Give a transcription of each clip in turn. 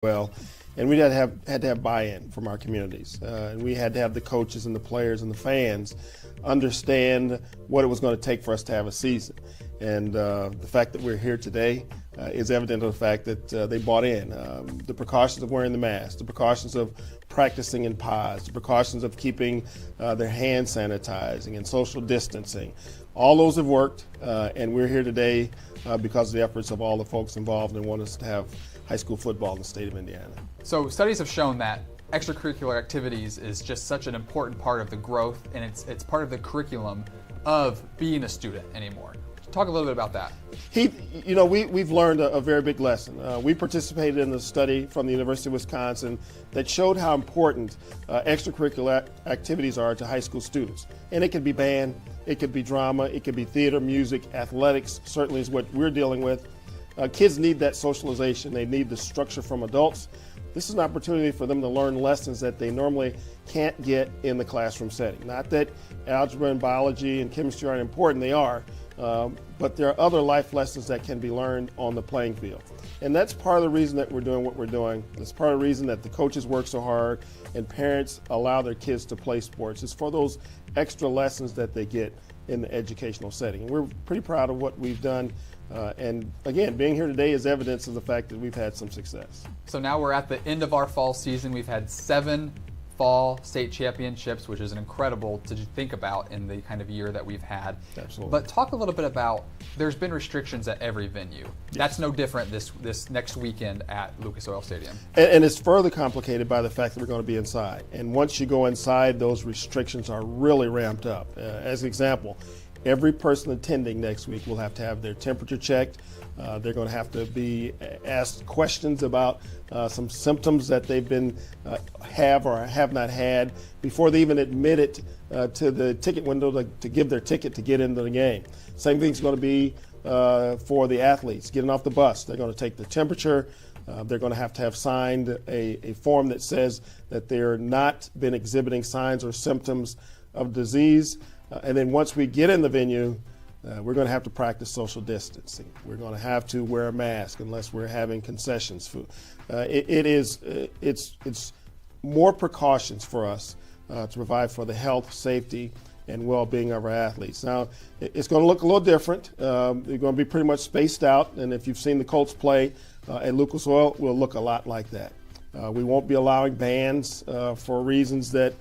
well, and we had to have buy-in from our communities, and we had to have the coaches and the players and the fans understand what it was going to take for us to have a season. And the fact that we're here today is evident of the fact that they bought in. The precautions of wearing the mask, the precautions of practicing in pods, the precautions of keeping their hand sanitizing and social distancing. All those have worked, and we're here today because of the efforts of all the folks involved and want us to have high school football in the state of Indiana. So studies have shown that extracurricular activities is just such an important part of the growth, and it's part of the curriculum of being a student anymore. Talk a little bit about that. We've learned a very big lesson. We participated in a study from the University of Wisconsin that showed how important extracurricular activities are to high school students. And it could be band, it could be drama, it could be theater, music, athletics, certainly is what we're dealing with. Kids need that socialization. They need the structure from adults. This is an opportunity for them to learn lessons that they normally can't get in the classroom setting. Not that algebra and biology and chemistry aren't important, they are, but there are other life lessons that can be learned on the playing field. And that's part of the reason that we're doing what we're doing. That's part of the reason that the coaches work so hard and parents allow their kids to play sports. It's for those extra lessons that they get in the educational setting. And we're pretty proud of what we've done. And again, being here today is evidence of the fact that we've had some success. So now we're at the end of our fall season. We've had 7 fall state championships, which is incredible to think about in the kind of year that we've had. Absolutely. But talk a little bit about, there's been restrictions at every venue. Yes. That's no different this next weekend at Lucas Oil Stadium. And it's further complicated by the fact that we're going to be inside. And once you go inside, those restrictions are really ramped up. As an example, every person attending next week will have to have their temperature checked. They're going to have to be asked questions about some symptoms that they've been have or have not had before they even admit it to the ticket window to give their ticket to get into the game. Same thing's going to be for the athletes getting off the bus. They're going to take the temperature. They're going to have signed a form that says that they're not been exhibiting signs or symptoms of disease. And then once we get in the venue, we're going to have to practice social distancing. We're going to have to wear a mask unless we're having concessions food. It's more precautions for us to provide for the health, safety, and well-being of our athletes. Now, it's going to look a little different. They're going to be pretty much spaced out, and if you've seen the Colts play at Lucas Oil, we'll look a lot like that. We won't be allowing bands for reasons that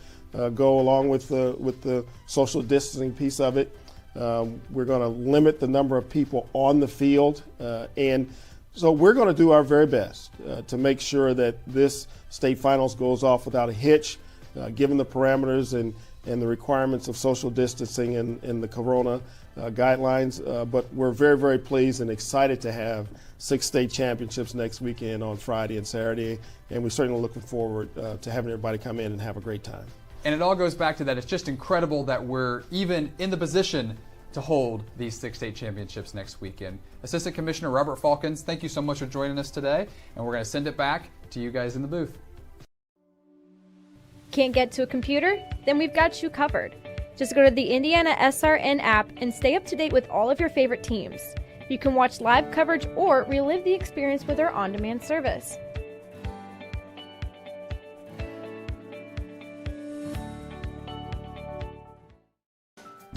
go along with the social distancing piece of it. We're going to limit the number of people on the field, and so we're going to do our very best to make sure that this state finals goes off without a hitch, given the parameters and the requirements of social distancing and the corona guidelines. But we're very, very pleased and excited to have 6 state championships next weekend on Friday and Saturday, and we're certainly looking forward to having everybody come in and have a great time. And it all goes back to that. It's just incredible that we're even in the position to hold these 6 state championships next weekend. Assistant Commissioner Robert Falcons, thank you so much for joining us today, and we're going to send it back to you guys in the booth. Can't get to a computer? Then we've got you covered. Just go to the Indiana SRN app and stay up to date with all of your favorite teams. You can watch live coverage or relive the experience with our on-demand service.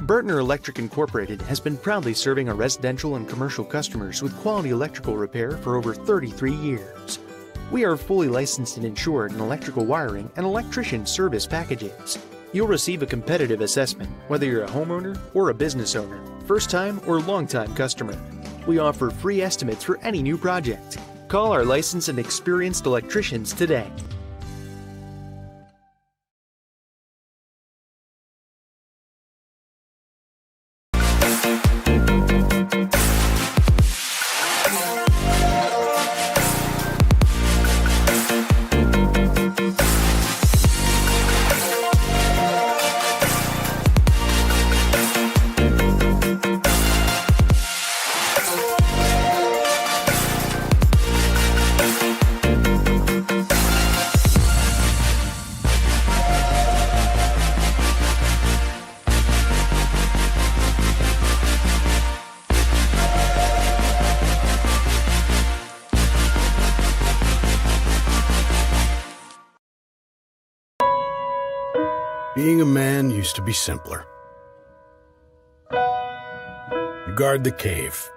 Burtner Electric Incorporated has been proudly serving our residential and commercial customers with quality electrical repair for over 33 years. We are fully licensed and insured in electrical wiring and electrician service packages. You'll receive a competitive assessment whether you're a homeowner or a business owner, first-time or long-time customer. We offer free estimates for any new project. Call our licensed and experienced electricians today. Being a man used to be simpler. You guard the cave,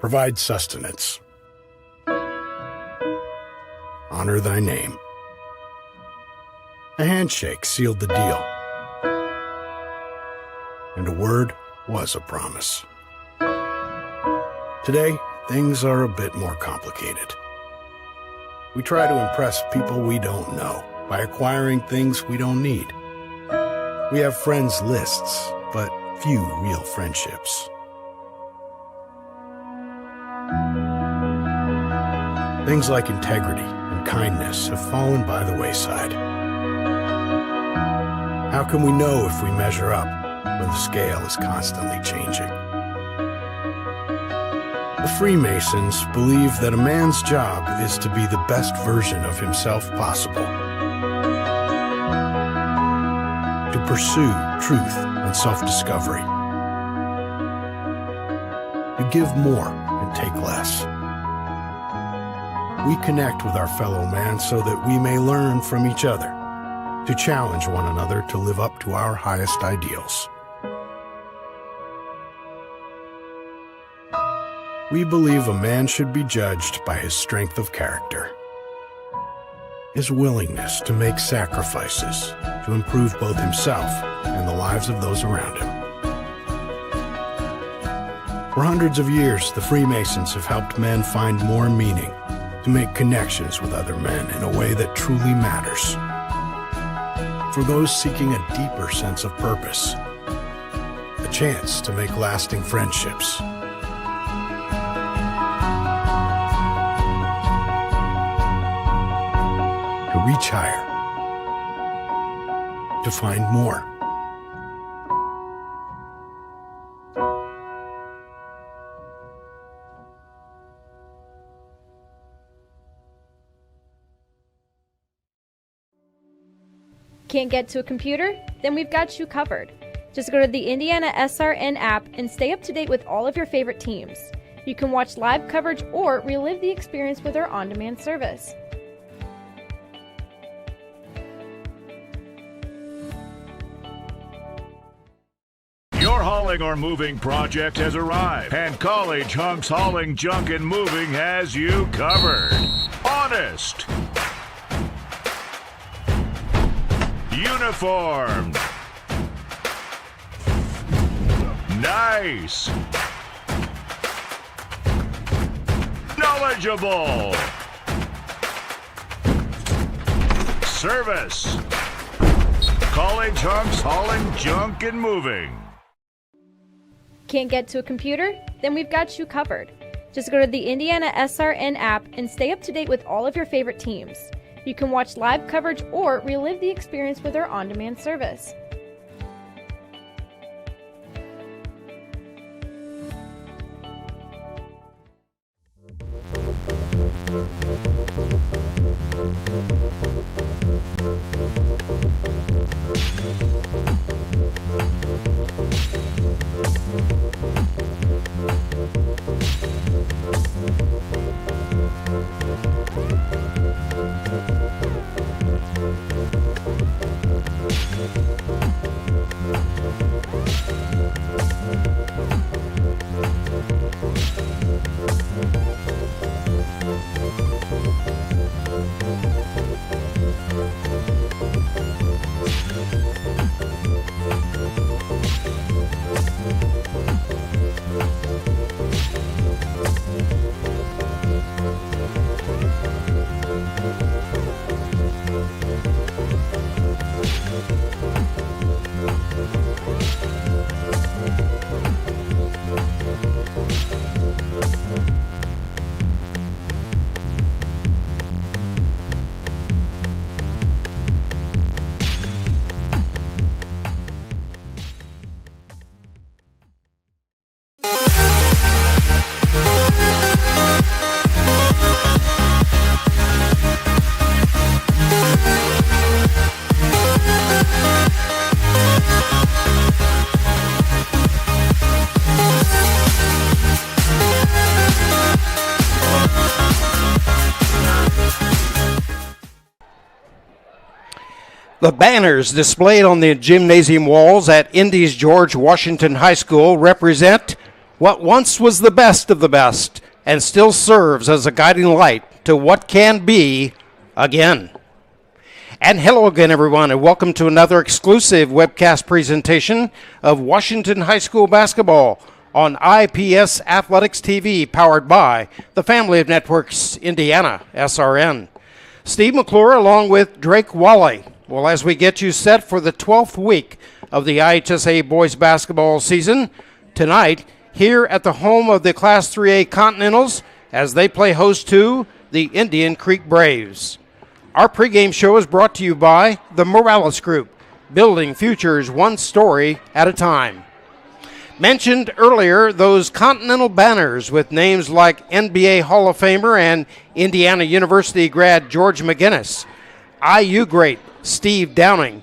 provide sustenance, honor thy name. A handshake sealed the deal, and a word was a promise. Today, things are a bit more complicated. We try to impress people we don't know by acquiring things we don't need. We have friends lists, but few real friendships. Things like integrity and kindness have fallen by the wayside. How can we know if we measure up when the scale is constantly changing? The Freemasons believe that a man's job is to be the best version of himself possible, to pursue truth and self-discovery, to give more and take less. We connect with our fellow man so that we may learn from each other, to challenge one another to live up to our highest ideals. We believe a man should be judged by his strength of character, his willingness to make sacrifices to improve both himself and the lives of those around him. For hundreds of years, the Freemasons have helped men find more meaning, to make connections with other men in a way that truly matters. For those seeking a deeper sense of purpose, a chance to make lasting friendships. To reach higher, to find more. Can't get to a computer? Then we've got you covered. Just go to the Indiana SRN app and stay up to date with all of your favorite teams. You can watch live coverage or relive the experience with our on-demand service. Your hauling or moving project has arrived, and College Hunks Hauling, Junk, and Moving has you covered. Honest. Uniformed. Nice. Knowledgeable. Service. College Hunks Hauling, Junk, and Moving. Can't get to a computer? Then we've got you covered. Just go to the Indiana SRN app and stay up to date with all of your favorite teams. You can watch live coverage or relive the experience with our on-demand service. The banners displayed on the gymnasium walls at Indy's George Washington High School represent what once was the best of the best and still serves as a guiding light to what can be again. And hello again, everyone, and welcome to another exclusive webcast presentation of Washington High School basketball on IPS Athletics TV, powered by the family of networks Indiana, SRN. Steve McClure along with Drake Wally. Well, as we get you set for the 12th week of the IHSAA boys basketball season, tonight here at the home of the Class 3A Continentals as they play host to the Indian Creek Braves. Our pregame show is brought to you by the Morales Group, building futures one story at a time. Mentioned earlier, those Continental banners with names like NBA Hall of Famer and Indiana University grad George McGinnis, IU great Steve Downing,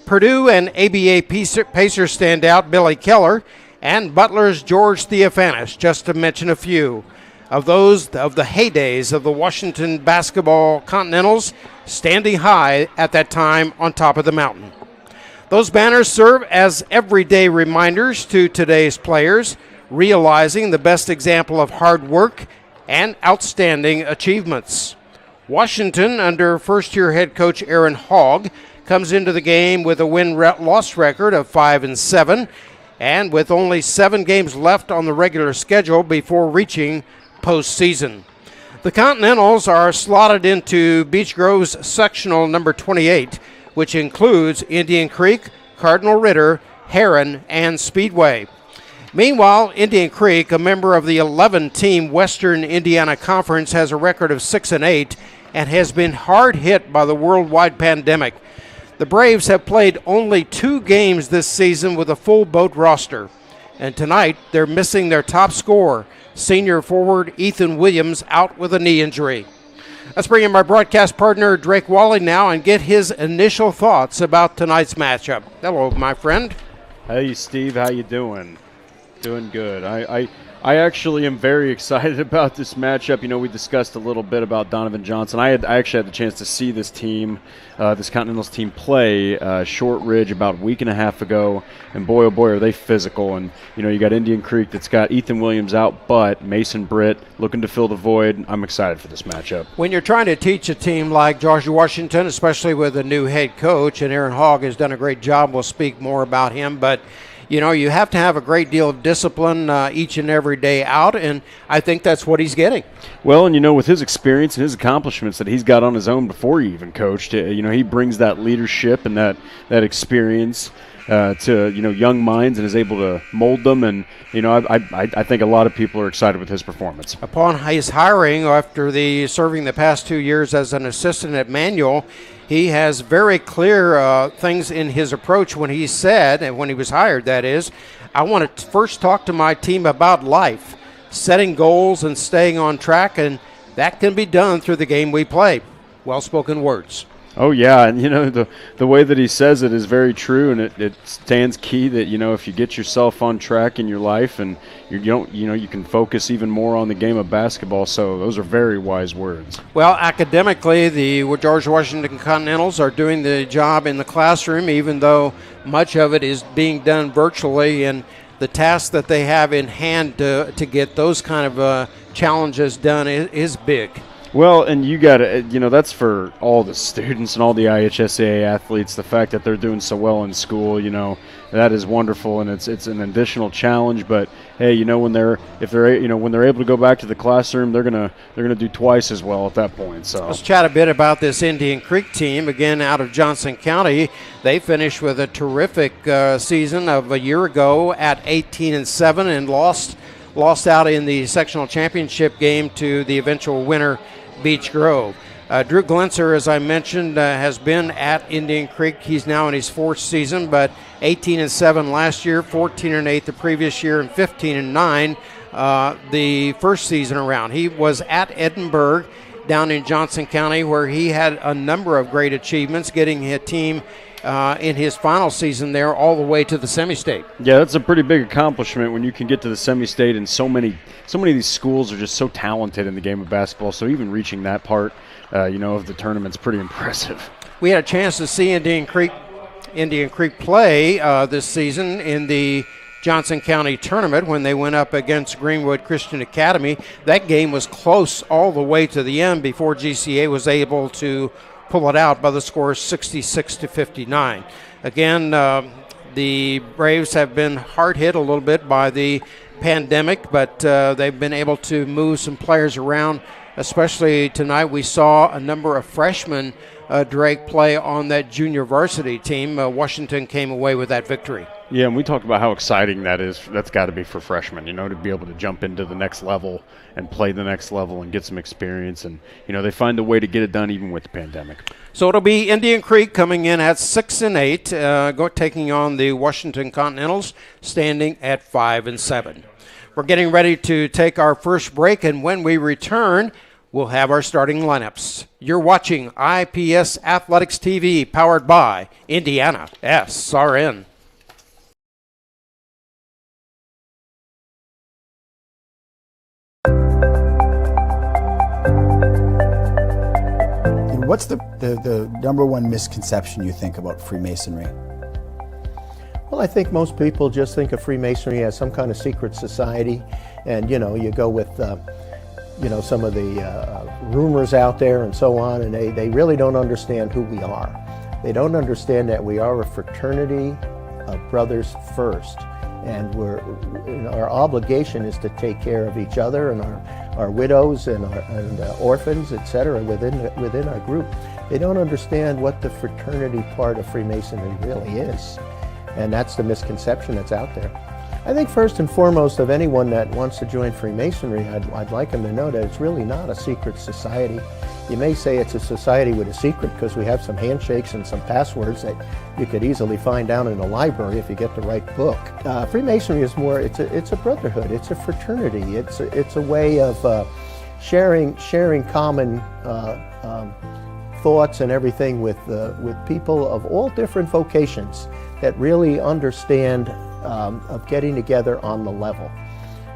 Purdue and ABA Pacer standout Billy Keller, and Butler's George Theophanis, just to mention a few of those of the heydays of the Washington basketball Continentals, standing high at that time on top of the mountain. Those banners serve as everyday reminders to today's players, realizing the best example of hard work and outstanding achievements. Washington, under first-year head coach Aaron Hogg, comes into the game with a win-loss record of 5-7, and with only 7 games left on the regular schedule before reaching postseason. The Continentals are slotted into Beech Grove's sectional number 28, which includes Indian Creek, Cardinal Ritter, Heron, and Speedway. Meanwhile, Indian Creek, a member of the 11-team Western Indiana Conference, has a record of 6-8 and has been hard hit by the worldwide pandemic. The Braves have played only 2 games this season with a full boat roster, and tonight they're missing their top scorer, senior forward Ethan Williams, out with a knee injury. Let's bring in my broadcast partner, Drake Wally, now and get his initial thoughts about tonight's matchup. Hello, my friend. Hey, Steve. How you doing? Doing good. I actually am very excited about this matchup. You know, we discussed a little bit about Donovan Johnson. I actually had the chance to see this team, this Continentals team play Short Ridge about a week and a half ago, and boy, oh boy, are they physical. And, you know, you got Indian Creek that's got Ethan Williams out, but Mason Britt looking to fill the void. I'm excited for this matchup. When you're trying to teach a team like George Washington, especially with a new head coach, and Aaron Hogg has done a great job, we'll speak more about him, but you know, you have to have a great deal of discipline each and every day out, and I think that's what he's getting. Well, and, you know, with his experience and his accomplishments that he's got on his own before he even coached, you know, he brings that leadership and that experience to, you know, young minds and is able to mold them. And, you know, I think a lot of people are excited with his performance. Upon his hiring, after serving the past 2 years as an assistant at Manual, he has very clear things in his approach when he said, and when he was hired, that is, I want to first talk to my team about life, setting goals and staying on track, and that can be done through the game we play. Well-spoken words. Oh, yeah, and, you know, the way that he says it is very true, and it stands key that, you know, if you get yourself on track in your life and you can focus even more on the game of basketball, so those are very wise words. Well, academically, the George Washington Continentals are doing the job in the classroom, even though much of it is being done virtually, and the task that they have in hand to get those kind of challenges done is big. Well, and you got to, you know, that's for all the students and all the IHSAA athletes. The fact that they're doing so well in school, you know, that is wonderful, and it's an additional challenge. But hey, you know, when they're able to go back to the classroom, they're gonna do twice as well at that point. So let's chat a bit about this Indian Creek team again out of Johnson County. They finished with a terrific season of a year ago at 18-7 and lost out in the sectional championship game to the eventual winner, Beech Grove. Drew Glenser, as I mentioned, has been at Indian Creek. He's now in his 4th season, but 18-7 last year, 14-8 the previous year, and 15-9 the first season around. He was at Edinburgh down in Johnson County, where he had a number of great achievements, getting a team in his final season there all the way to the semi-state. Yeah, that's a pretty big accomplishment when you can get to the semi-state, and so many of these schools are just so talented in the game of basketball, so even reaching that part of the tournament's pretty impressive. We had a chance to see Indian Creek play this season in the Johnson County tournament when they went up against Greenwood Christian Academy. That game was close all the way to the end before GCA was able to pull it out by the score 66-59. Again, the Braves have been hard hit a little bit by the pandemic, but they've been able to move some players around. Especially tonight, we saw a number of freshmen, Drake, play on that junior varsity team. Washington came away with that victory. Yeah, and we talked about how exciting that is. That's got to be for freshmen, to be able to jump into the next level and play the next level and get some experience. And, they find a way to get it done even with the pandemic. So it'll be Indian Creek coming in at 6-8, taking on the Washington Continentals, standing at 5-7. We're getting ready to take our first break, and when we return, we'll have our starting lineups. You're watching IPS Athletics TV, powered by Indiana SRN. What's the number one misconception you think about Freemasonry? Well, I think most people just think of Freemasonry as some kind of secret society, and you go with some of the rumors out there and so on, and they really don't understand who we are. They don't understand that we are a fraternity of brothers first, and our obligation is to take care of each other and our widows and orphans, etc. within our group. They don't understand what the fraternity part of Freemasonry really is. And that's the misconception that's out there. I think first and foremost of anyone that wants to join Freemasonry, I'd like them to know that it's really not a secret society. You may say it's a society with a secret because we have some handshakes and some passwords that you could easily find down in a library if you get the right book. Freemasonry is more, it's a brotherhood, it's a fraternity, it's a way of sharing common thoughts and everything with people of all different vocations that really understand of getting together on the level.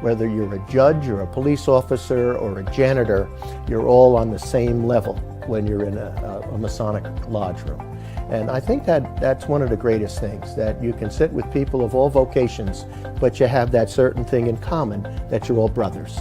Whether you're a judge or a police officer or a janitor, you're all on the same level when you're in a Masonic lodge room. And I think that's one of the greatest things, that you can sit with people of all vocations, but you have that certain thing in common, that you're all brothers.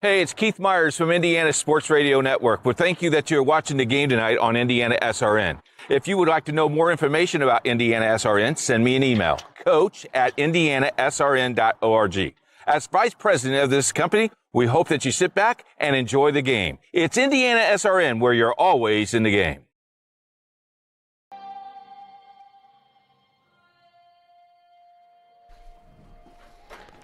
Hey, it's Keith Myers from Indiana Sports Radio Network. Well, thank you that you're watching the game tonight on Indiana SRN. If you would like to know more information about Indiana SRN, send me an email, coach@indianasrn.org. As vice president of this company, we hope that you sit back and enjoy the game. It's Indiana SRN, where you're always in the game.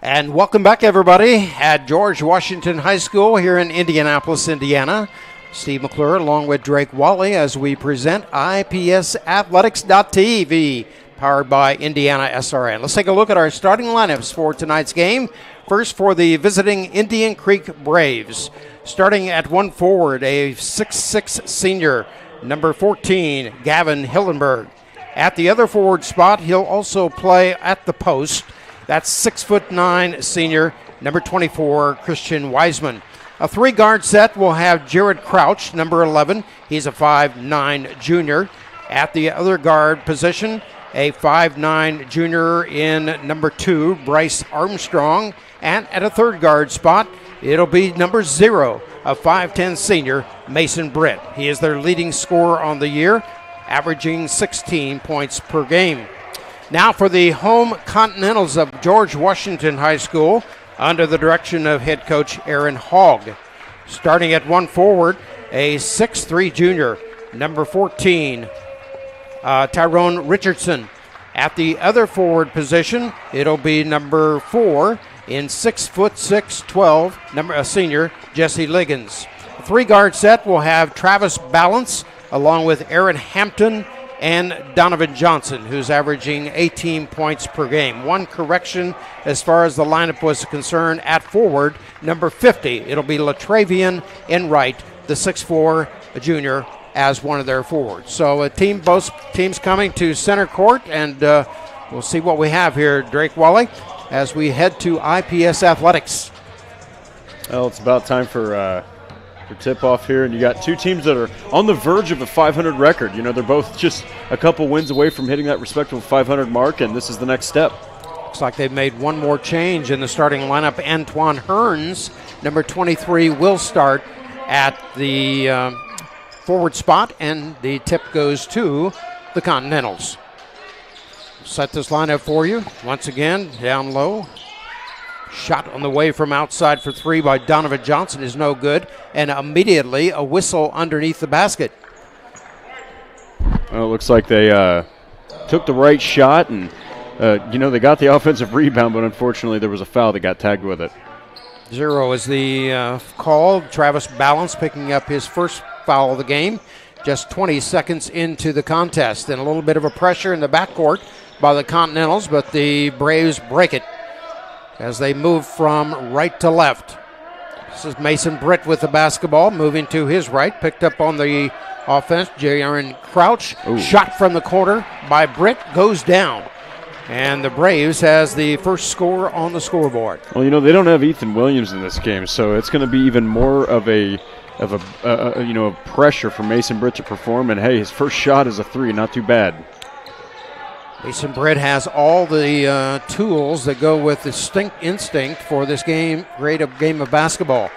And welcome back, everybody, at George Washington High School here in Indianapolis, Indiana. Steve McClure along with Drake Wally as we present IPSathletics.tv, powered by Indiana SRN. Let's take a look at our starting lineups for tonight's game. First, for the visiting Indian Creek Braves. Starting at one forward, a 6'6 senior, number 14, Gavin Hildenberg. At the other forward spot, he'll also play at the post. That's 6'9 senior, number 24, Christian Wiseman. A three-guard set will have Jared Crouch, number 11. He's a 5'9 junior. At the other guard position, a 5'9 junior in number 2, Bryce Armstrong. And at a third guard spot, it'll be number 0, a 5'10 senior, Mason Britt. He is their leading scorer on the year, averaging 16 points per game. Now for the home Continentals of George Washington High School, under the direction of head coach Aaron Hogg. Starting at one forward, a 6'3 junior, number 14, Tyrone Richardson. At the other forward position, it'll be number 4 in 6'6", 12, senior, Jesse Liggins. The three-guard set will have Travis Balance along with Aaron Hampton and Donovan Johnson, who's averaging 18 points per game. One correction as far as the lineup was concerned at forward, number 50. It'll be Latravian Enright, the 6'4 junior, as one of their forwards. So both teams coming to center court, and we'll see what we have here, Drake Wally, as we head to IPS Athletics. Well, it's about time for tip-off here, and you got two teams that are on the verge of a 500 record. You know, they're both just a couple wins away from hitting that respectable 500 mark, and this is the next step. Looks like they've made one more change in the starting lineup. Antoine Hearns, number 23, will start at the forward spot, and the tip goes to the Continentals. Set this lineup for you. Once again, down low. Shot on the way from outside for three by Donovan Johnson is no good, and immediately a whistle underneath the basket. Well, it looks like they took the right shot, and they got the offensive rebound, but unfortunately there was a foul that got tagged with it. 0 is the call. Travis Balance picking up his first foul of the game, just 20 seconds into the contest, and a little bit of a pressure in the backcourt by the Continentals, but the Braves break it as they move from right to left. This is Mason Britt with the basketball, moving to his right, picked up on the offense. Jaron Crouch, shot from the corner by Britt, goes down. And the Braves has the first score on the scoreboard. Well, they don't have Ethan Williams in this game, so it's going to be even more of a pressure for Mason Britt to perform. And hey, his first shot is a three, not too bad. Mason Britt has all the tools that go with the instinct for this game, great game of basketball.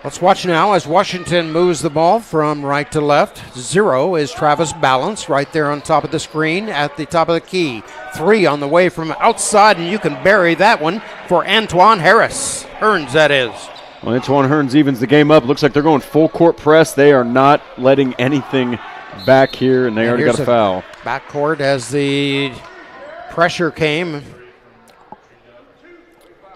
Let's watch now as Washington moves the ball from right to left. 0 is Travis Balance right there on top of the screen at the top of the key. 3 on the way from outside, and you can bury that one for Antoine Hearns, that is. Well, Antoine Hearns evens the game up. Looks like they're going full court press. They are not letting anything back here, and they already got a foul. Backcourt as the pressure came.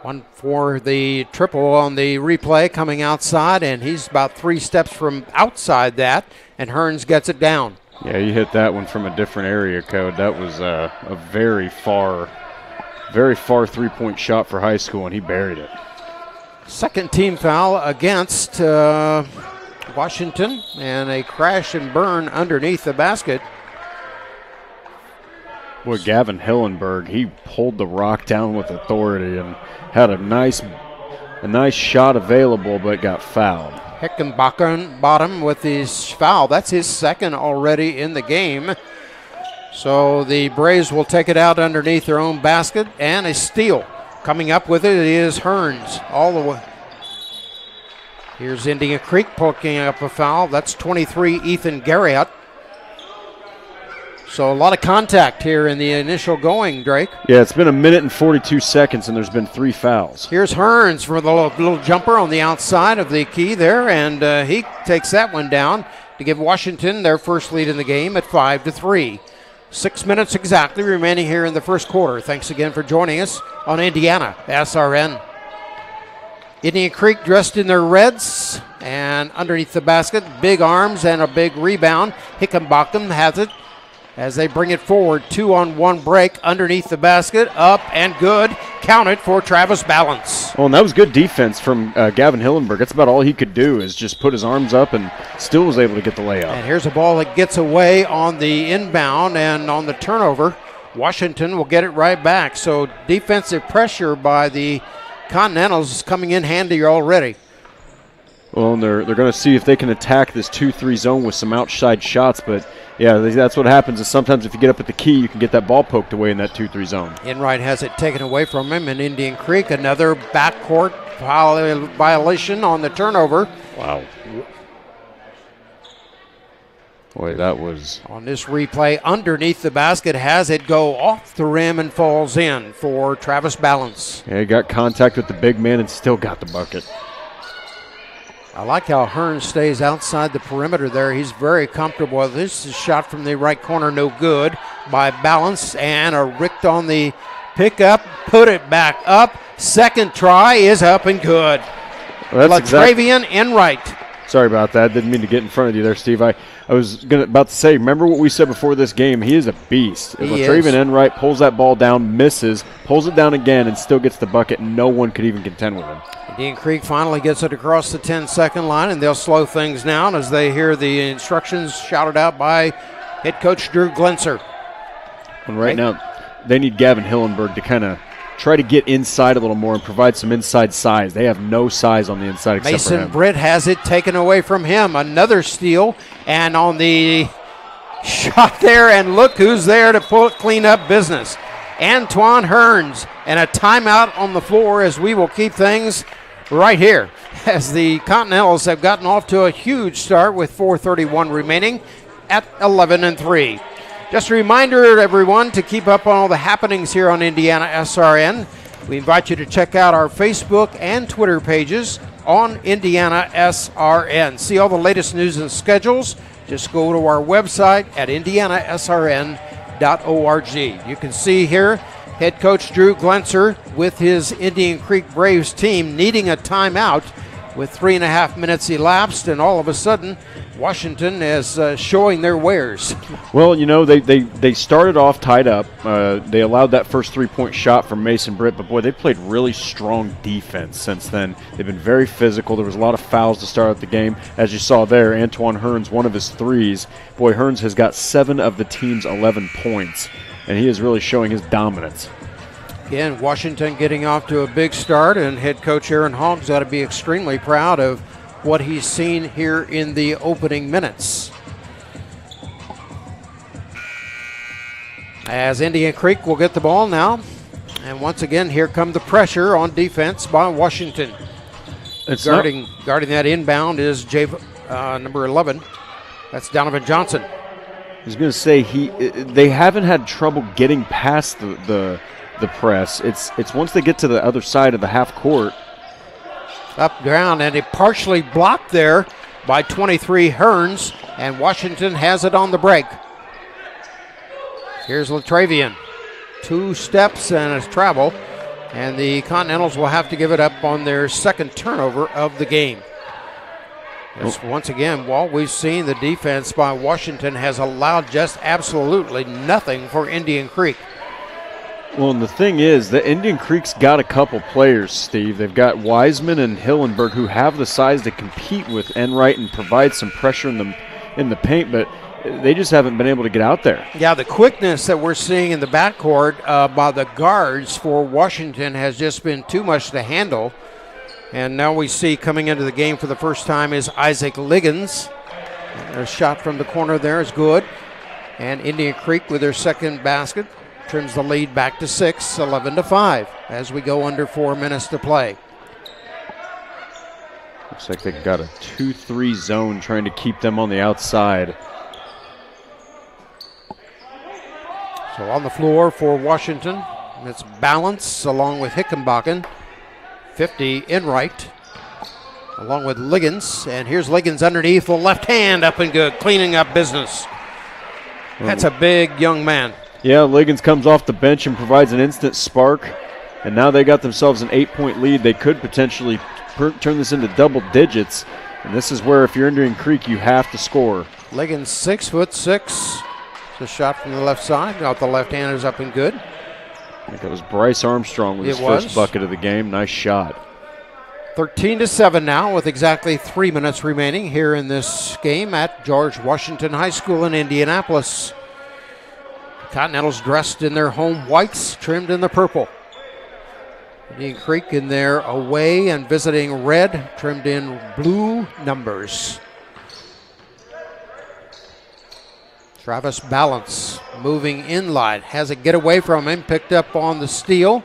One for the triple on the replay coming outside, and he's about 3 steps from outside that, and Hearns gets it down. Yeah, he hit that one from a different area code. That was a very far three-point shot for high school, and he buried it. Second team foul against Washington, and a crash and burn underneath the basket. Boy, Gavin Hillenberg, he pulled the rock down with authority and had a nice shot available, but got fouled. Hickenbottom with his foul. That's his second already in the game. So the Braves will take it out underneath their own basket, and a steal. Coming up with it is Hearns all the way. Here's Indian Creek poking up a foul. That's 23, Ethan Garriott. So a lot of contact here in the initial going, Drake. Yeah, it's been 1 minute and 42 seconds, and there's been 3 fouls. Here's Hearns for the little jumper on the outside of the key there, and he takes that one down to give Washington their first lead in the game at 5-3. 6 minutes exactly remaining here in the first quarter. Thanks again for joining us on Indiana SRN. Indian Creek dressed in their reds, and underneath the basket, big arms and a big rebound. Hickenbottom has it as they bring it forward. 2-on-1 break underneath the basket, up and good. Count it for Travis Balance. Oh, and that was good defense from Gavin Hillenberg. That's about all he could do, is just put his arms up, and still was able to get the layup. And here's a ball that gets away on the inbound, and on the turnover, Washington will get it right back. So defensive pressure by the Continentals is coming in handy already. Well, and they're going to see if they can attack this 2-3 zone with some outside shots, but yeah, that's what happens is sometimes if you get up at the key, you can get that ball poked away in that 2-3 zone. Enright has it taken away from him, and Indian Creek, another backcourt violation on the turnover. Wow. Boy, that was... On this replay, underneath the basket, has it go off the rim and falls in for Travis Balance. Yeah, he got contact with the big man and still got the bucket. I like how Hearns stays outside the perimeter there. He's very comfortable with this. Shot from the right corner, no good by Balance, and a ricked on the pickup, put it back up. Second try is up and good. Well, Latravian Enright. Sorry about that. Didn't mean to get in front of you there, Steve. I was about to say, remember what we said before this game? He is a beast. If Latravian Enright pulls that ball down, misses, pulls it down again, and still gets the bucket, no one could even contend with him. Indian Creek finally gets it across the 10-second line, and they'll slow things down as they hear the instructions shouted out by head coach Drew Glenser. And right now, they need Gavin Hillenberg to kind of try to get inside a little more and provide some inside size. They have no size on the inside except for him. Mason Britt has it taken away from him. Another steal, and on the shot there, and look who's there to clean up business. Antoine Hearns, and a timeout on the floor as we will keep things right here as the Continentals have gotten off to a huge start with 4:31 remaining at 11-3. Just a reminder, everyone, to keep up on all the happenings here on Indiana SRN. We invite you to check out our Facebook and Twitter pages on Indiana SRN. See all the latest news and schedules. Just go to our website at indianasrn.org. You can see here head coach Drew Glenser with his Indian Creek Braves team needing a timeout with 3.5 minutes elapsed, and all of a sudden Washington is showing their wares. Well, you know, they started off tied up. They allowed that first three-point shot from Mason Britt, but boy, they played really strong defense since then. They've been very physical. There was a lot of fouls to start out the game. As you saw there, Antoine Hearns, one of his threes. Boy, Hearns has got 7 of the team's 11 points, and he is really showing his dominance. Again, Washington getting off to a big start, and head coach Aaron Hogg's got to be extremely proud of what he's seen here in the opening minutes. As Indian Creek will get the ball now, and once again here come the pressure on defense by Washington. Guarding that inbound is number 11. That's Donovan Johnson. I was going to say they haven't had trouble getting past the press. It's once they get to the other side of the half court. Up down, and it partially blocked there by 23 Hearns, and Washington has it on the break. Here's Latravian. 2 steps and a travel, and the Continentals will have to give it up on their second turnover of the game. Once again, what we've seen, the defense by Washington has allowed just absolutely nothing for Indian Creek. Well, and the thing is that Indian Creek's got a couple players, Steve. They've got Wiseman and Hillenberg who have the size to compete with Enright and provide some pressure in the paint, but they just haven't been able to get out there. Yeah, the quickness that we're seeing in the backcourt by the guards for Washington has just been too much to handle. And now we see coming into the game for the first time is Isaac Liggins. A shot from the corner there is good. And Indian Creek with their second basket trims the lead back to 6, 11-5, as we go under 4 minutes to play. Looks like they've got a 2-3 zone trying to keep them on the outside. So on the floor for Washington, it's Balance along with Hickenbacken. 50 Enright along with Liggins. And here's Liggins underneath, the left hand up and good, cleaning up business. That's a big young man. Yeah, Liggins comes off the bench and provides an instant spark, and now they got themselves an 8-point lead. They could potentially turn this into double digits, and this is where if you're Indian Creek, you have to score. Liggins 6'6". It's a shot from the left side. Got the left-handers up and good. I think that was Bryce Armstrong with his first bucket of the game. Nice shot. 13-7 now with exactly 3 minutes remaining here in this game at George Washington High School in Indianapolis. Continentals dressed in their home whites, trimmed in the purple. Indian Creek in their away and visiting red, trimmed in blue numbers. Travis Balance moving inline, has it get away from him, picked up on the steal.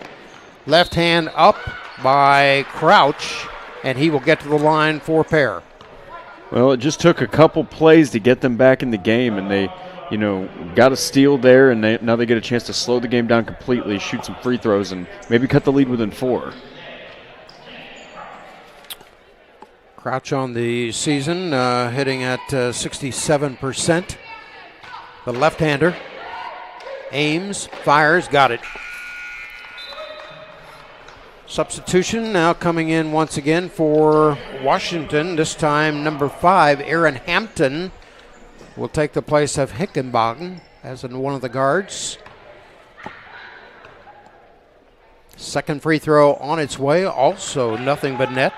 Left hand up by Crouch, and he will get to the line for pair. Well, it just took a couple plays to get them back in the game, and they got a steal there, and now they get a chance to slow the game down completely, shoot some free throws, and maybe cut the lead within 4. Crouch on the season, hitting at 67%. The left-hander, Ames, fires, got it. Substitution now coming in once again for Washington, this time number 5, Aaron Hampton, will take the place of Hickenbacken as in one of the guards. Second free throw on its way, also nothing but net.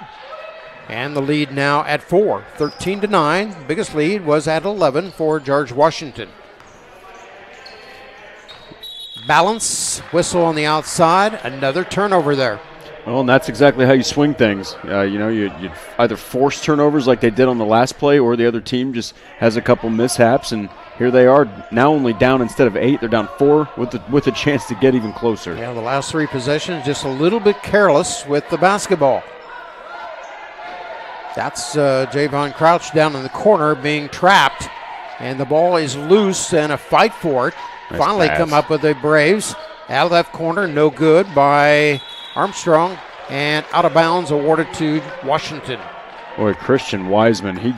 And the lead now at 4, 13-9. Biggest lead was at 11 for George Washington. Balance, whistle on the outside, another turnover there. Well, and that's exactly how you swing things. You either force turnovers like they did on the last play, or the other team just has a couple mishaps, and here they are now only down instead of 8. They're down 4 with a chance to get even closer. Yeah, the last 3 possessions just a little bit careless with the basketball. That's Javon Crouch down in the corner being trapped, and the ball is loose and a fight for it. Nice Finally pass. come up with the Braves. Out of that corner, no good by Armstrong, and out of bounds awarded to Washington. Boy, Christian Wiseman, he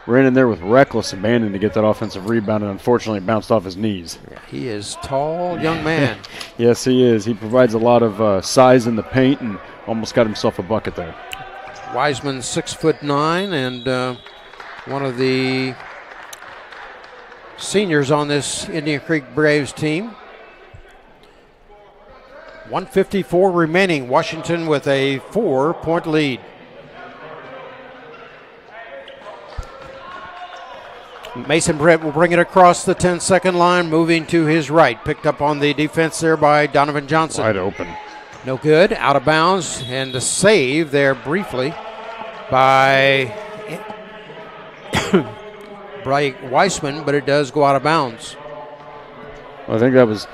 ran in there with reckless abandon to get that offensive rebound, and unfortunately it bounced off his knees. Yeah, he is a tall young man. Yes, he is. He provides a lot of size in the paint and almost got himself a bucket there. Wiseman 6'9", and one of the seniors on this Indian Creek Braves team. 1:54 remaining. Washington with a 4-point lead. Mason Britt will bring it across the 10-second line, moving to his right. Picked up on the defense there by Donovan Johnson. Wide open. No good. Out of bounds, and the save there briefly by Weissman, but it does go out of bounds. Well, I think that was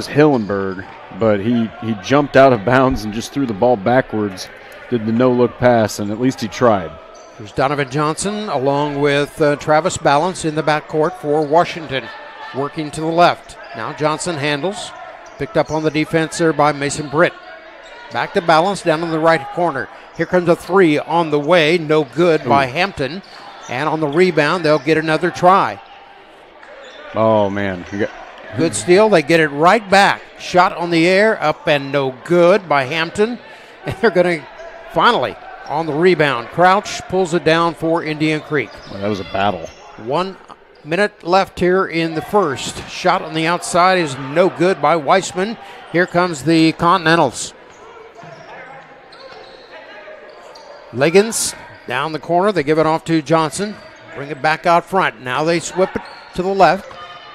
Hillenberg, but he jumped out of bounds and just threw the ball backwards, did the no-look pass, and at least he tried. There's Donovan Johnson along with Travis Balance in the backcourt for Washington, working to the left. Now Johnson handles, picked up on the defense there by Mason Britt. Back to Balance down in the right corner. Here comes a 3 on the way, no good by Hampton. And on the rebound, they'll get another try. Oh, man. Good steal. They get it right back. Shot on the air, up and no good by Hampton. And they're going to finally, on the rebound, Crouch pulls it down for Indian Creek. Well, that was a battle. 1 minute left here in the first. Shot on the outside is no good by Weissman. Here comes the Continentals. Liggins down the corner. They give it off to Johnson. Bring it back out front. Now they whip it to the left.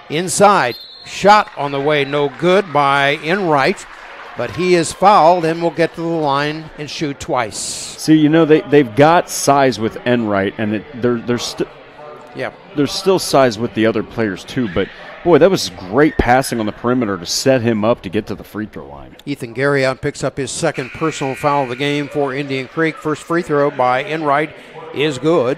Inside. Shot on the way. No good by Enright. But he is fouled and will get to the line and shoot twice. See, they've got size with Enright, and there's still size with the other players too. But boy, that was great passing on the perimeter to set him up to get to the free throw line. Ethan Garriott picks up his second personal foul of the game for Indian Creek. First free throw by Enright is good.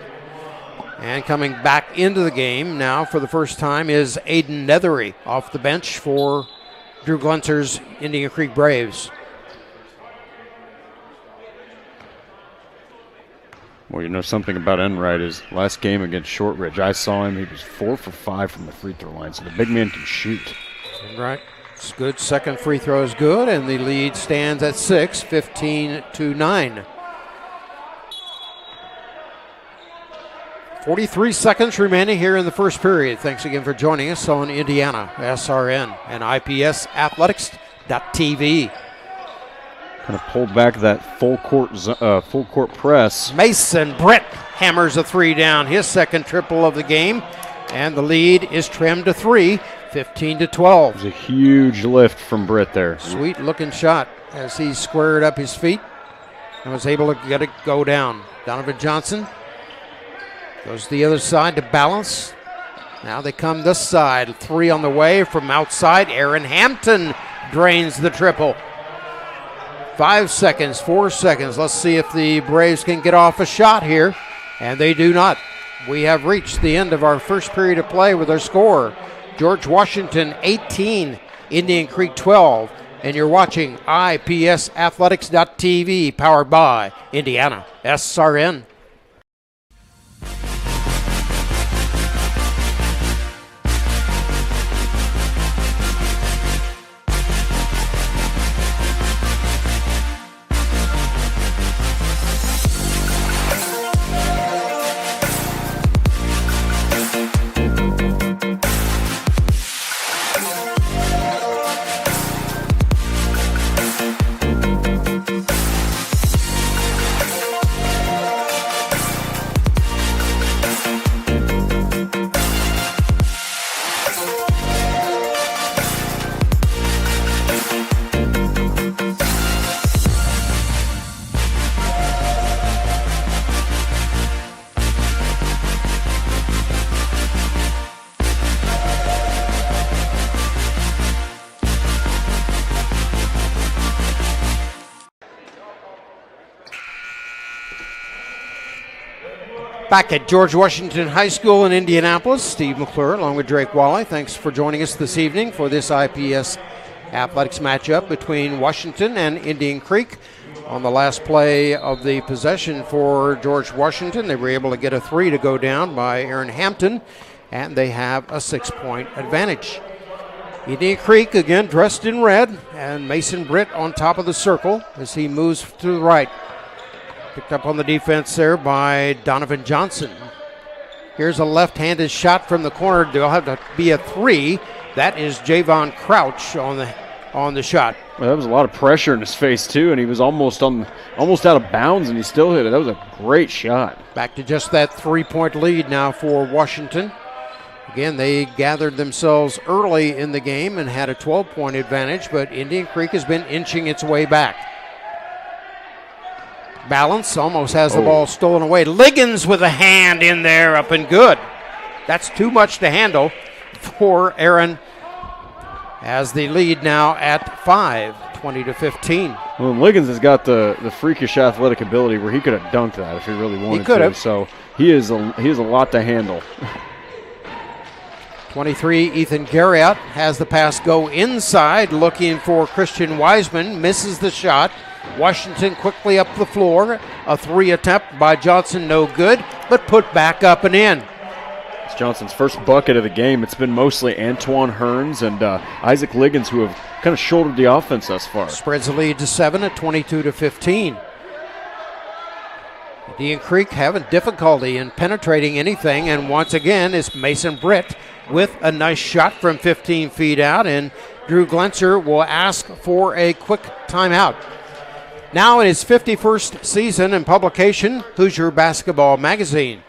And coming back into the game now for the first time is Aiden Nethery off the bench for Drew Gluntzer's Indian Creek Braves. Well, something about Enright is last game against Shortridge, I saw him. He was 4 for 5 from the free throw line, so the big man can shoot. Enright, it's good. Second free throw is good, and the lead stands at 6, 15-9. 43 seconds remaining here in the first period. Thanks again for joining us on Indiana SRN and IPSathletics.tv. Kind of pulled back that full court press. Mason Britt hammers a 3 down, his second triple of the game, and the lead is trimmed to 3, 15-12. It was a huge lift from Britt there. Sweet looking shot as he squared up his feet and was able to get it go down. Donovan Johnson goes to the other side to Balance. Now they come this side. 3 on the way from outside. Aaron Hampton drains the triple. 5 seconds, 4 seconds. Let's see if the Braves can get off a shot here. And they do not. We have reached the end of our first period of play with our score. George Washington 18, Indian Creek 12. And you're watching IPSathletics.tv, powered by Indiana SRN. Back at George Washington High School in Indianapolis, Steve McClure along with Drake Wally. Thanks for joining us this evening for this IPS athletics matchup between Washington and Indian Creek. On the last play of the possession for George Washington, they were able to get a 3 to go down by Aaron Hampton, and they have a 6-point advantage. Indian Creek again dressed in red, and Mason Britt on top of the circle as he moves to the right. Picked up on the defense there by Donovan Johnson. Here's a left-handed shot from the corner. There'll have to be a 3. That is Javon Crouch on the shot. Well, that was a lot of pressure in his face too, and he was almost out of bounds, and he still hit it. That was a great shot. Back to just that 3-point lead now for Washington. Again, they gathered themselves early in the game and had a 12-point advantage, but Indian Creek has been inching its way back. Balance almost has the ball stolen away. Liggins with a hand in there, up and good. That's too much to handle for Aaron, as the lead now at 5, 20-15. Well, Liggins has got the freakish athletic ability where he could have dunked that if he really wanted to. So he is a lot to handle. 23, Ethan Garriott has the pass go inside, looking for Christian Wiseman, misses the shot. Washington quickly up the floor. A 3 attempt by Johnson, no good, but put back up and in. It's Johnson's first bucket of the game. It's been mostly Antoine Hearns and Isaac Liggins who have kind of shouldered the offense thus far. Spreads the lead to 7 at 22-15. Indian Creek having difficulty in penetrating anything, and once again it's Mason Britt with a nice shot from 15 feet out, and Drew Glenser will ask for a quick timeout. Now in his 51st season and publication, Hoosier Basketball Magazine.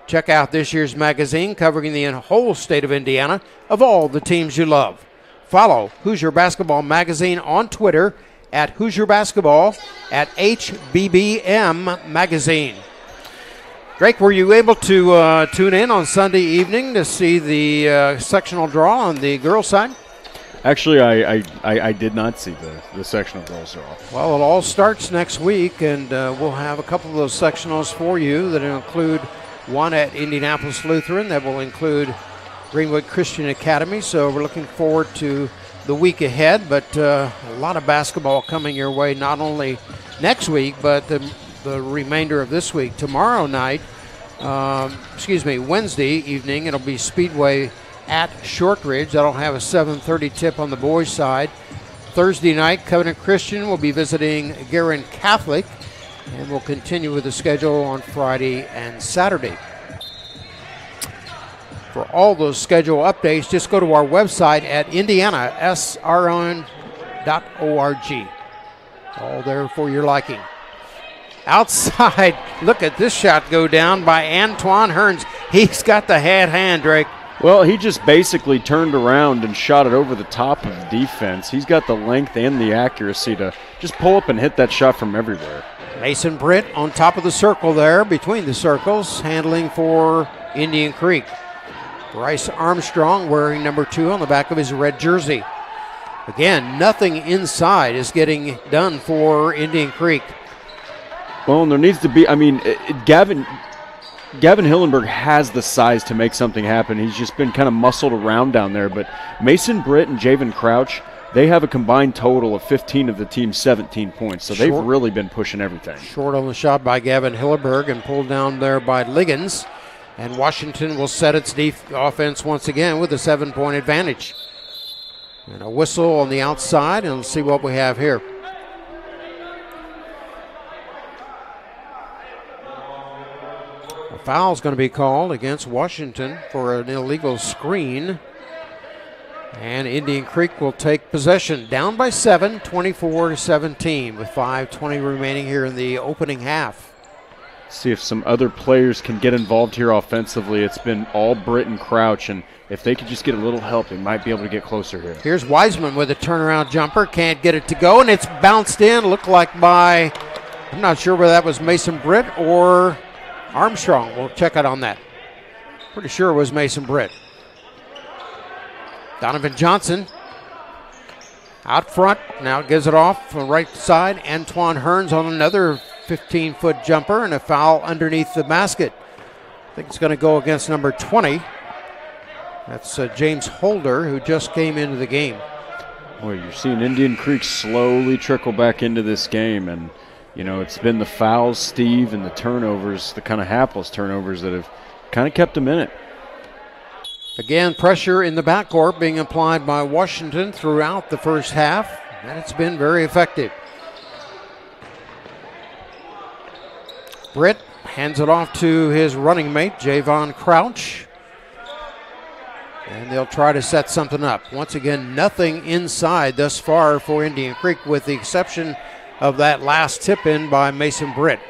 Check out this year's magazine covering the whole state of Indiana of all the teams you love. Follow Hoosier Basketball Magazine on Twitter at Hoosier Basketball, at HBBM Magazine. Drake, were you able to tune in on Sunday evening to see the sectional draw on the girls' side? Actually, I did not see the sectional girls draw. Well, it all starts next week, and we'll have a couple of those sectionals for you that include one at Indianapolis Lutheran that will include Greenwood Christian Academy. So we're looking forward to the week ahead, but a lot of basketball coming your way, not only next week, but the remainder of this week. Tomorrow night, Wednesday evening, it'll be Speedway at Shortridge. That'll have a 7:30 tip on the boys' side. Thursday night, Covenant Christian will be visiting Guerin Catholic, and we'll continue with the schedule on Friday and Saturday. For all those schedule updates, just go to our website at indianasrn.org. All there for your liking. Outside, look at this shot go down by Antoine Hearns. He's got the hand, Drake. Well, he just basically turned around and shot it over the top of the defense. He's got the length and the accuracy to just pull up and hit that shot from everywhere. Mason Britt on top of the circle there, between the circles, handling for Indian Creek. Bryce Armstrong wearing number 2 on the back of his red jersey. Again, nothing inside is getting done for Indian Creek. Well, and there needs to be, Gavin Hillenberg has the size to make something happen. He's just been kind of muscled around down there. But Mason Britt and Javon Crouch, they have a combined total of 15 of the team's 17 points. So they've really been pushing everything. Short on the shot by Gavin Hillenberg and pulled down there by Liggins. And Washington will set its offense once again with a 7-point advantage. And a whistle on the outside, and let's see what we have here. A foul is going to be called against Washington for an illegal screen. And Indian Creek will take possession. Down by 7, 24-17, with 5:20 remaining here in the opening half. See if some other players can get involved here offensively. It's been all Britt and Crouch, and if they could just get a little help, they might be able to get closer here. Here's Wiseman with a turnaround jumper. Can't get it to go, and it's bounced in. Looked like by, I'm not sure whether that was Mason Britt or Armstrong. We'll check out on that. Pretty sure it was Mason Britt. Donovan Johnson out front. Now gives it off from the right side. Antoine Hearns on another 15-foot jumper and a foul underneath the basket. I think it's going to go against number 20. That's James Holder, who just came into the game. Boy, you're seeing Indian Creek slowly trickle back into this game, and it's been the fouls, Steve, and the turnovers, the kind of hapless turnovers that have kind of kept them in it. Again, pressure in the backcourt being applied by Washington throughout the first half, and it's been very effective. Britt hands it off to his running mate, Javon Crouch. And they'll try to set something up. Once again, nothing inside thus far for Indian Creek, with the exception of that last tip-in by Mason Britt.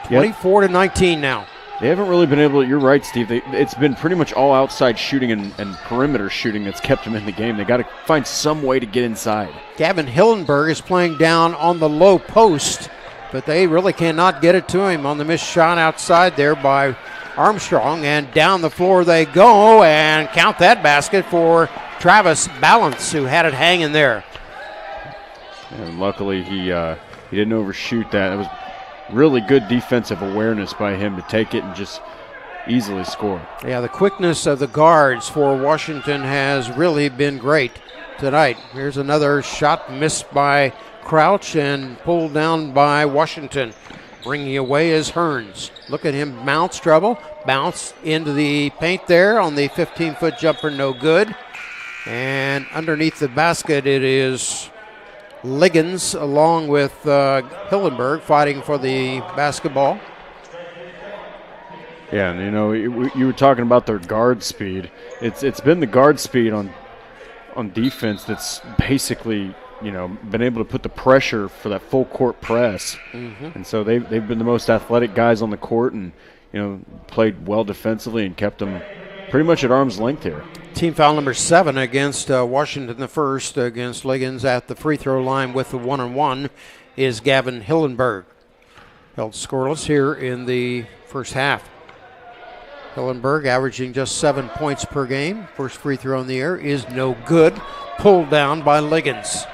24-19 now. They haven't really been able to, you're right, Steve. It's been pretty much all outside shooting and perimeter shooting that's kept them in the game. They got to find some way to get inside. Gavin Hillenberg is playing down on the low post, but they really cannot get it to him on the missed shot outside there by Armstrong, and down the floor they go, and count that basket for Travis Balance, who had it hanging there. And luckily he didn't overshoot that. It was really good defensive awareness by him to take it and just easily score. Yeah, the quickness of the guards for Washington has really been great tonight. Here's another shot missed by Crouch and pulled down by Washington. Bringing away is Hearns. Look at him bounce trouble. Bounce into the paint there on the 15-foot jumper, no good. And underneath the basket it is Liggins along with Hillenberg fighting for the basketball. Yeah, and you were talking about their guard speed. It's been the guard speed on defense that's basically been able to put the pressure for that full court press. Mm-hmm. And so they've been the most athletic guys on the court, and played well defensively and kept them pretty much at arm's length here. Team foul number 7 against Washington, the first against Liggins at the free throw line with the 1-on-1 is Gavin Hillenberg. Held scoreless here in the first half. Hillenberg averaging just 7 points per game. First free throw in the air is no good. Pulled down by Liggins.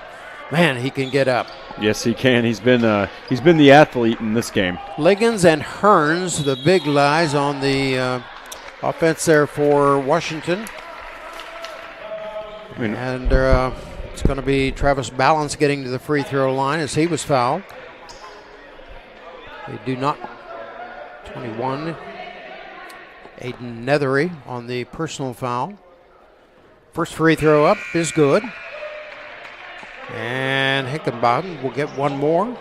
Man, he can get up. Yes, he can. He's been the athlete in this game. Liggins and Hearns, the big guys on the offense there for Washington. And it's going to be Travis Balance getting to the free throw line as he was fouled. They do not. 21. Aiden Nethery on the personal foul. First free throw up is good. And Hickenbottom will get one more.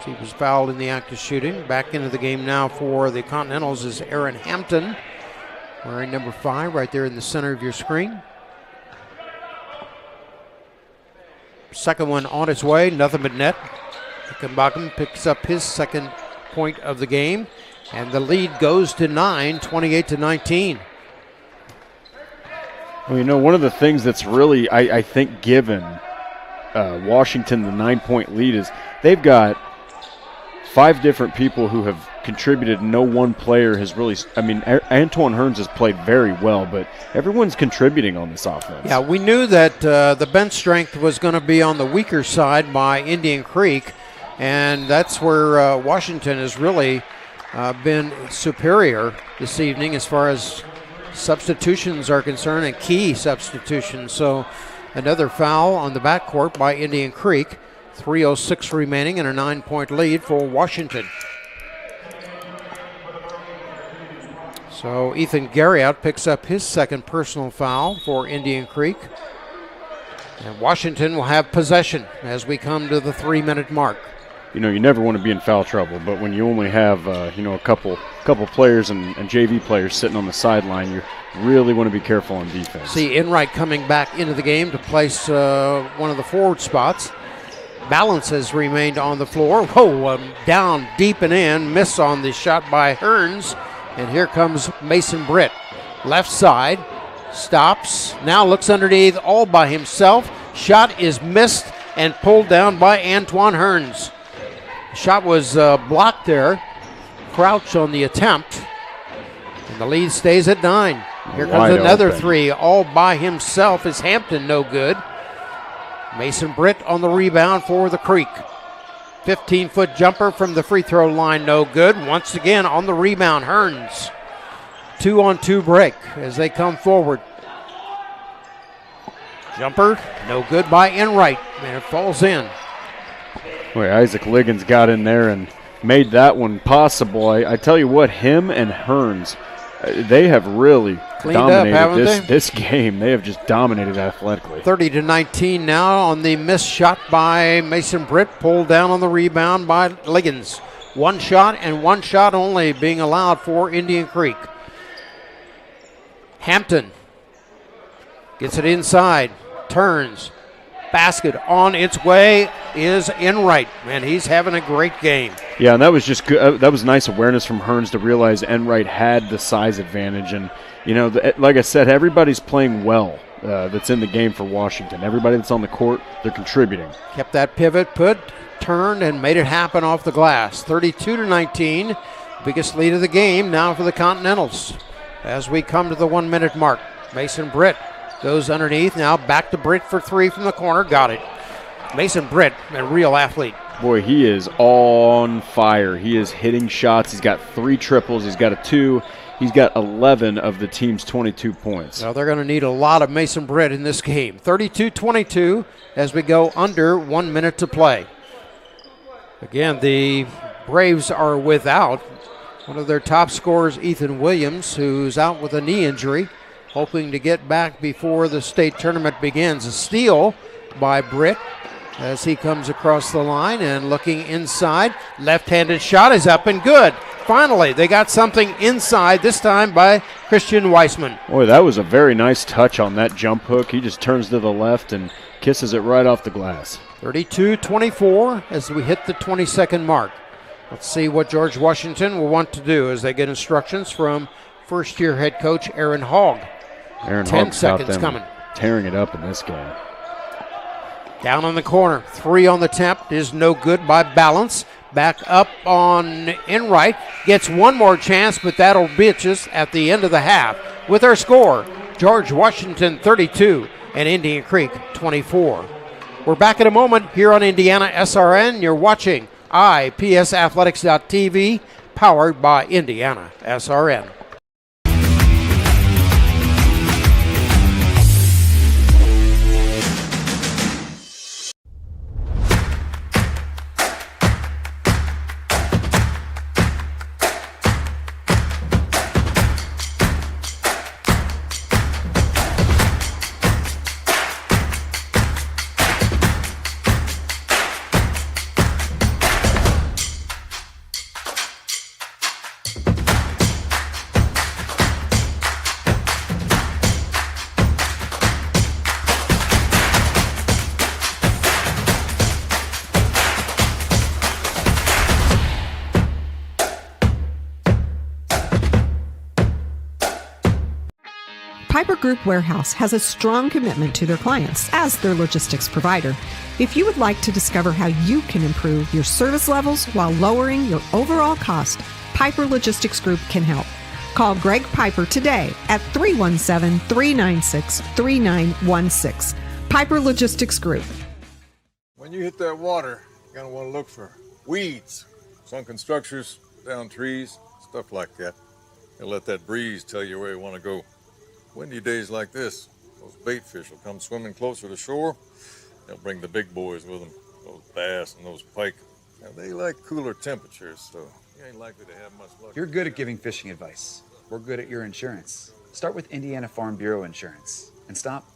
He was fouled in the act of shooting. Back into the game now for the Continentals is Aaron Hampton, wearing number 5 right there in the center of your screen. Second one on its way, nothing but net. Hickenbottom picks up his second point of the game, and the lead goes to 9, 28-19. Well, one of the things that's really, I think, given Washington the 9-point lead is they've got 5 different people who have contributed. No one player has really, Antoine Hearns has played very well, but everyone's contributing on this offense. Yeah, we knew that the bench strength was going to be on the weaker side by Indian Creek, and that's where Washington has really been superior this evening as far as substitutions are concerned, and key substitutions. So another foul on the backcourt by Indian Creek. 3:06 remaining and a 9-point lead for Washington. So Ethan Garriout picks up his second personal foul for Indian Creek. And Washington will have possession as we come to the 3-minute mark. You never want to be in foul trouble, but when you only have, a couple players and JV players sitting on the sideline, you really want to be careful on defense. See Enright coming back into the game to place one of the forward spots. Balance has remained on the floor. Whoa, down deep and in. Miss on the shot by Hearns. And here comes Mason Britt. Left side. Stops. Now looks underneath all by himself. Shot is missed and pulled down by Antoine Hearns. Shot was blocked there. Crouch on the attempt. And the lead stays at 9. Here comes another three all by himself. Is Hampton no good? Mason Britt on the rebound for the Creek. 15-foot jumper from the free throw line, no good. Once again on the rebound, Hearns. 2-on-2 break as they come forward. Jumper, no good by Enright, and it falls in. Boy, Isaac Liggins got in there and made that one possible. I tell you what, him and Hearns, they have really dominated this game. They have just dominated athletically. 30-19 now on the missed shot by Mason Britt, pulled down on the rebound by Liggins. One shot and one shot only being allowed for Indian Creek. Hampton gets it inside, turns, basket on its way is Enright, and he's having a great game. Yeah, and that was just good. That was nice awareness from Hearns to realize Enright had the size advantage. And, you know, like I said, everybody's playing well that's in the game for Washington. Everybody that's on the court, they're contributing. Kept that pivot, turned, and made it happen off the glass. 32-19, biggest lead of the game now for the Continentals. As we come to the 1 minute mark, Mason Britt goes underneath, now back to Britt for three from the corner, got it. Mason Britt, a real athlete. Boy, he is on fire. He is hitting shots. He's got 3 triples. He's got a 2. He's got 11 of the team's 22 points. Now they're going to need a lot of Mason Britt in this game. 32-22 as we go under 1 minute to play. Again, the Braves are without one of their top scorers, Ethan Williams, who's out with a knee injury, hoping to get back before the state tournament begins. A steal by Britt as he comes across the line and looking inside. Left-handed shot is up and good. Finally, they got something inside, this time by Christian Weissman. Boy, that was a very nice touch on that jump hook. He just turns to the left and kisses it right off the glass. 32-24 as we hit the 20-second mark. Let's see what George Washington will want to do as they get instructions from first-year head coach Aaron Hogg. Aaron 10 Hogg's seconds got them coming. tearing it up in this game. Down in the corner, 3 on the attempt is no good by Balance. Back up on Enright, gets one more chance, but that'll be just at the end of the half. With our score, George Washington 32 and Indian Creek 24. We're back in a moment here on Indiana SRN. You're watching IPSathletics.tv, powered by Indiana SRN. Piper Group Warehouse has a strong commitment to their clients as their logistics provider. If you would like to discover how you can improve your service levels while lowering your overall cost, Piper Logistics Group can help. Call Greg Piper today at 317-396-3916. Piper Logistics Group. When you hit that water, you're going to want to look for weeds, sunken structures, down trees, stuff like that. You'll let that breeze tell you where you want to go. Windy days like this, those bait fish will come swimming closer to shore. They'll bring the big boys with them, those bass and those pike. Now, they like cooler temperatures, so you ain't likely to have much luck. You're good at giving fishing advice. We're good at your insurance. Start with Indiana Farm Bureau Insurance and stop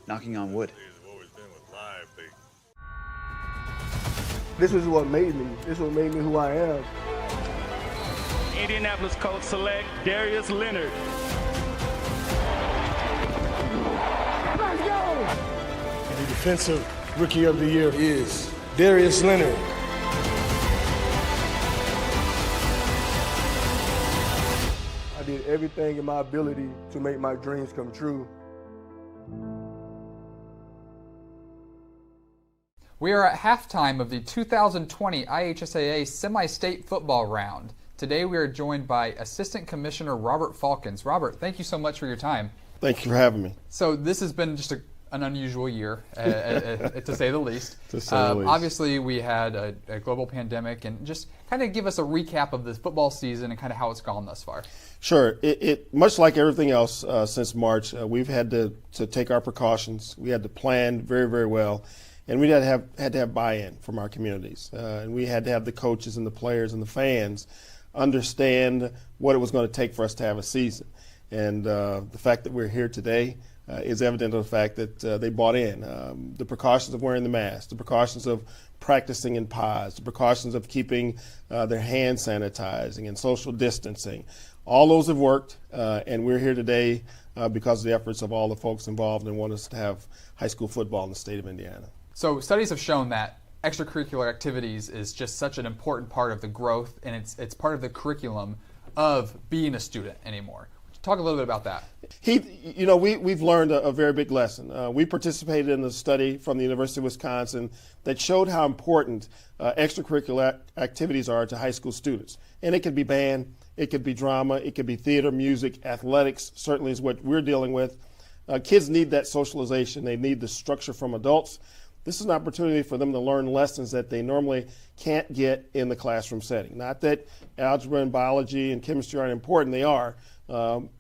knocking on wood. This is what made me. This is what made me who I am. Indianapolis Colts select Darius Leonard. Let's go! The defensive rookie of the year is Darius Leonard. I did everything in my ability to make my dreams come true. We are at halftime of the 2020 IHSAA Semi-State Football Round. Today we are joined by Assistant Commissioner Robert Falcons. Robert, thank you so much for your time. Thank you for having me. So this has been just an an unusual year, to say the least. To say the least. Obviously, we had a global pandemic, and just kind of give us a recap of this football season and kind of how it's gone thus far. Sure. It much like everything else since March, we've had to take our precautions. We had to plan very, very well, and we had to have buy-in from our communities, and we had to have the coaches and the players and the fans understand what it was going to take for us to have a season. And the fact that we're here today is evident of the fact that they bought in. The precautions of wearing the mask, the precautions of practicing in pods, the precautions of keeping their hand sanitizing and social distancing. All those have worked, and we're here today because of the efforts of all the folks involved and want us to have high school football in the state of Indiana. So studies have shown that extracurricular activities is just such an important part of the growth, and it's part of the curriculum of being a student anymore. Talk a little bit about that. We've learned a very big lesson. We participated in a study from the University of Wisconsin that showed how important extracurricular activities are to high school students. And it could be band, it could be drama, it could be theater, music, athletics, certainly is what we're dealing with. Kids need that socialization. They need the structure from adults. This is an opportunity for them to learn lessons that they normally can't get in the classroom setting. Not that algebra and biology and chemistry aren't important, they are.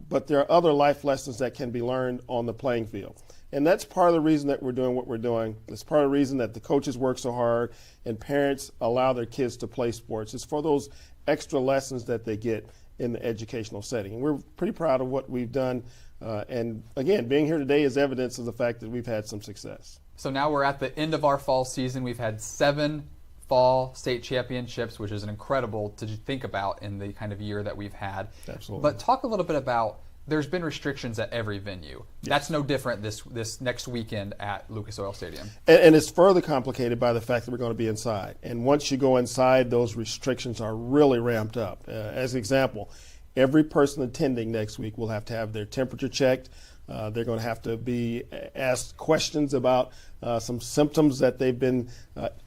But there are other life lessons that can be learned on the playing field. And that's part of the reason that we're doing what we're doing. It's part of the reason that the coaches work so hard and parents allow their kids to play sports. It's for those extra lessons that they get in the educational setting. And we're pretty proud of what we've done. And again, being here today is evidence of the fact that we've had some success. So now we're at the end of our fall season. We've had 7 fall state championships, which is incredible to think about in the kind of year that we've had. Absolutely. But talk a little bit about, there's been restrictions at every venue. Yes. That's no different this next weekend at Lucas Oil Stadium. And it's further complicated by the fact that we're going to be inside. And once you go inside, those restrictions are really ramped up. As an example, every person attending next week will have to have their temperature checked. They're going to have to be asked questions about some symptoms that they've been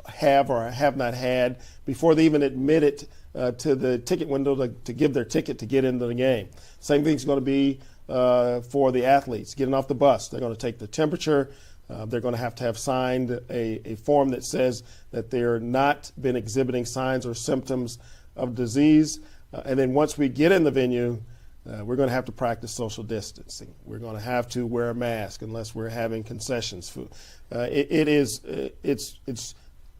have or have not had before they even admit it to the ticket window to give their ticket to get into the game. Same thing's going to be for the athletes getting off the bus. They're going to take the temperature. They're going to have signed a form that says that they're not been exhibiting signs or symptoms of disease. And then once we get in the venue, we're going to have to practice social distancing. We're going to have to wear a mask unless we're having concessions food. It's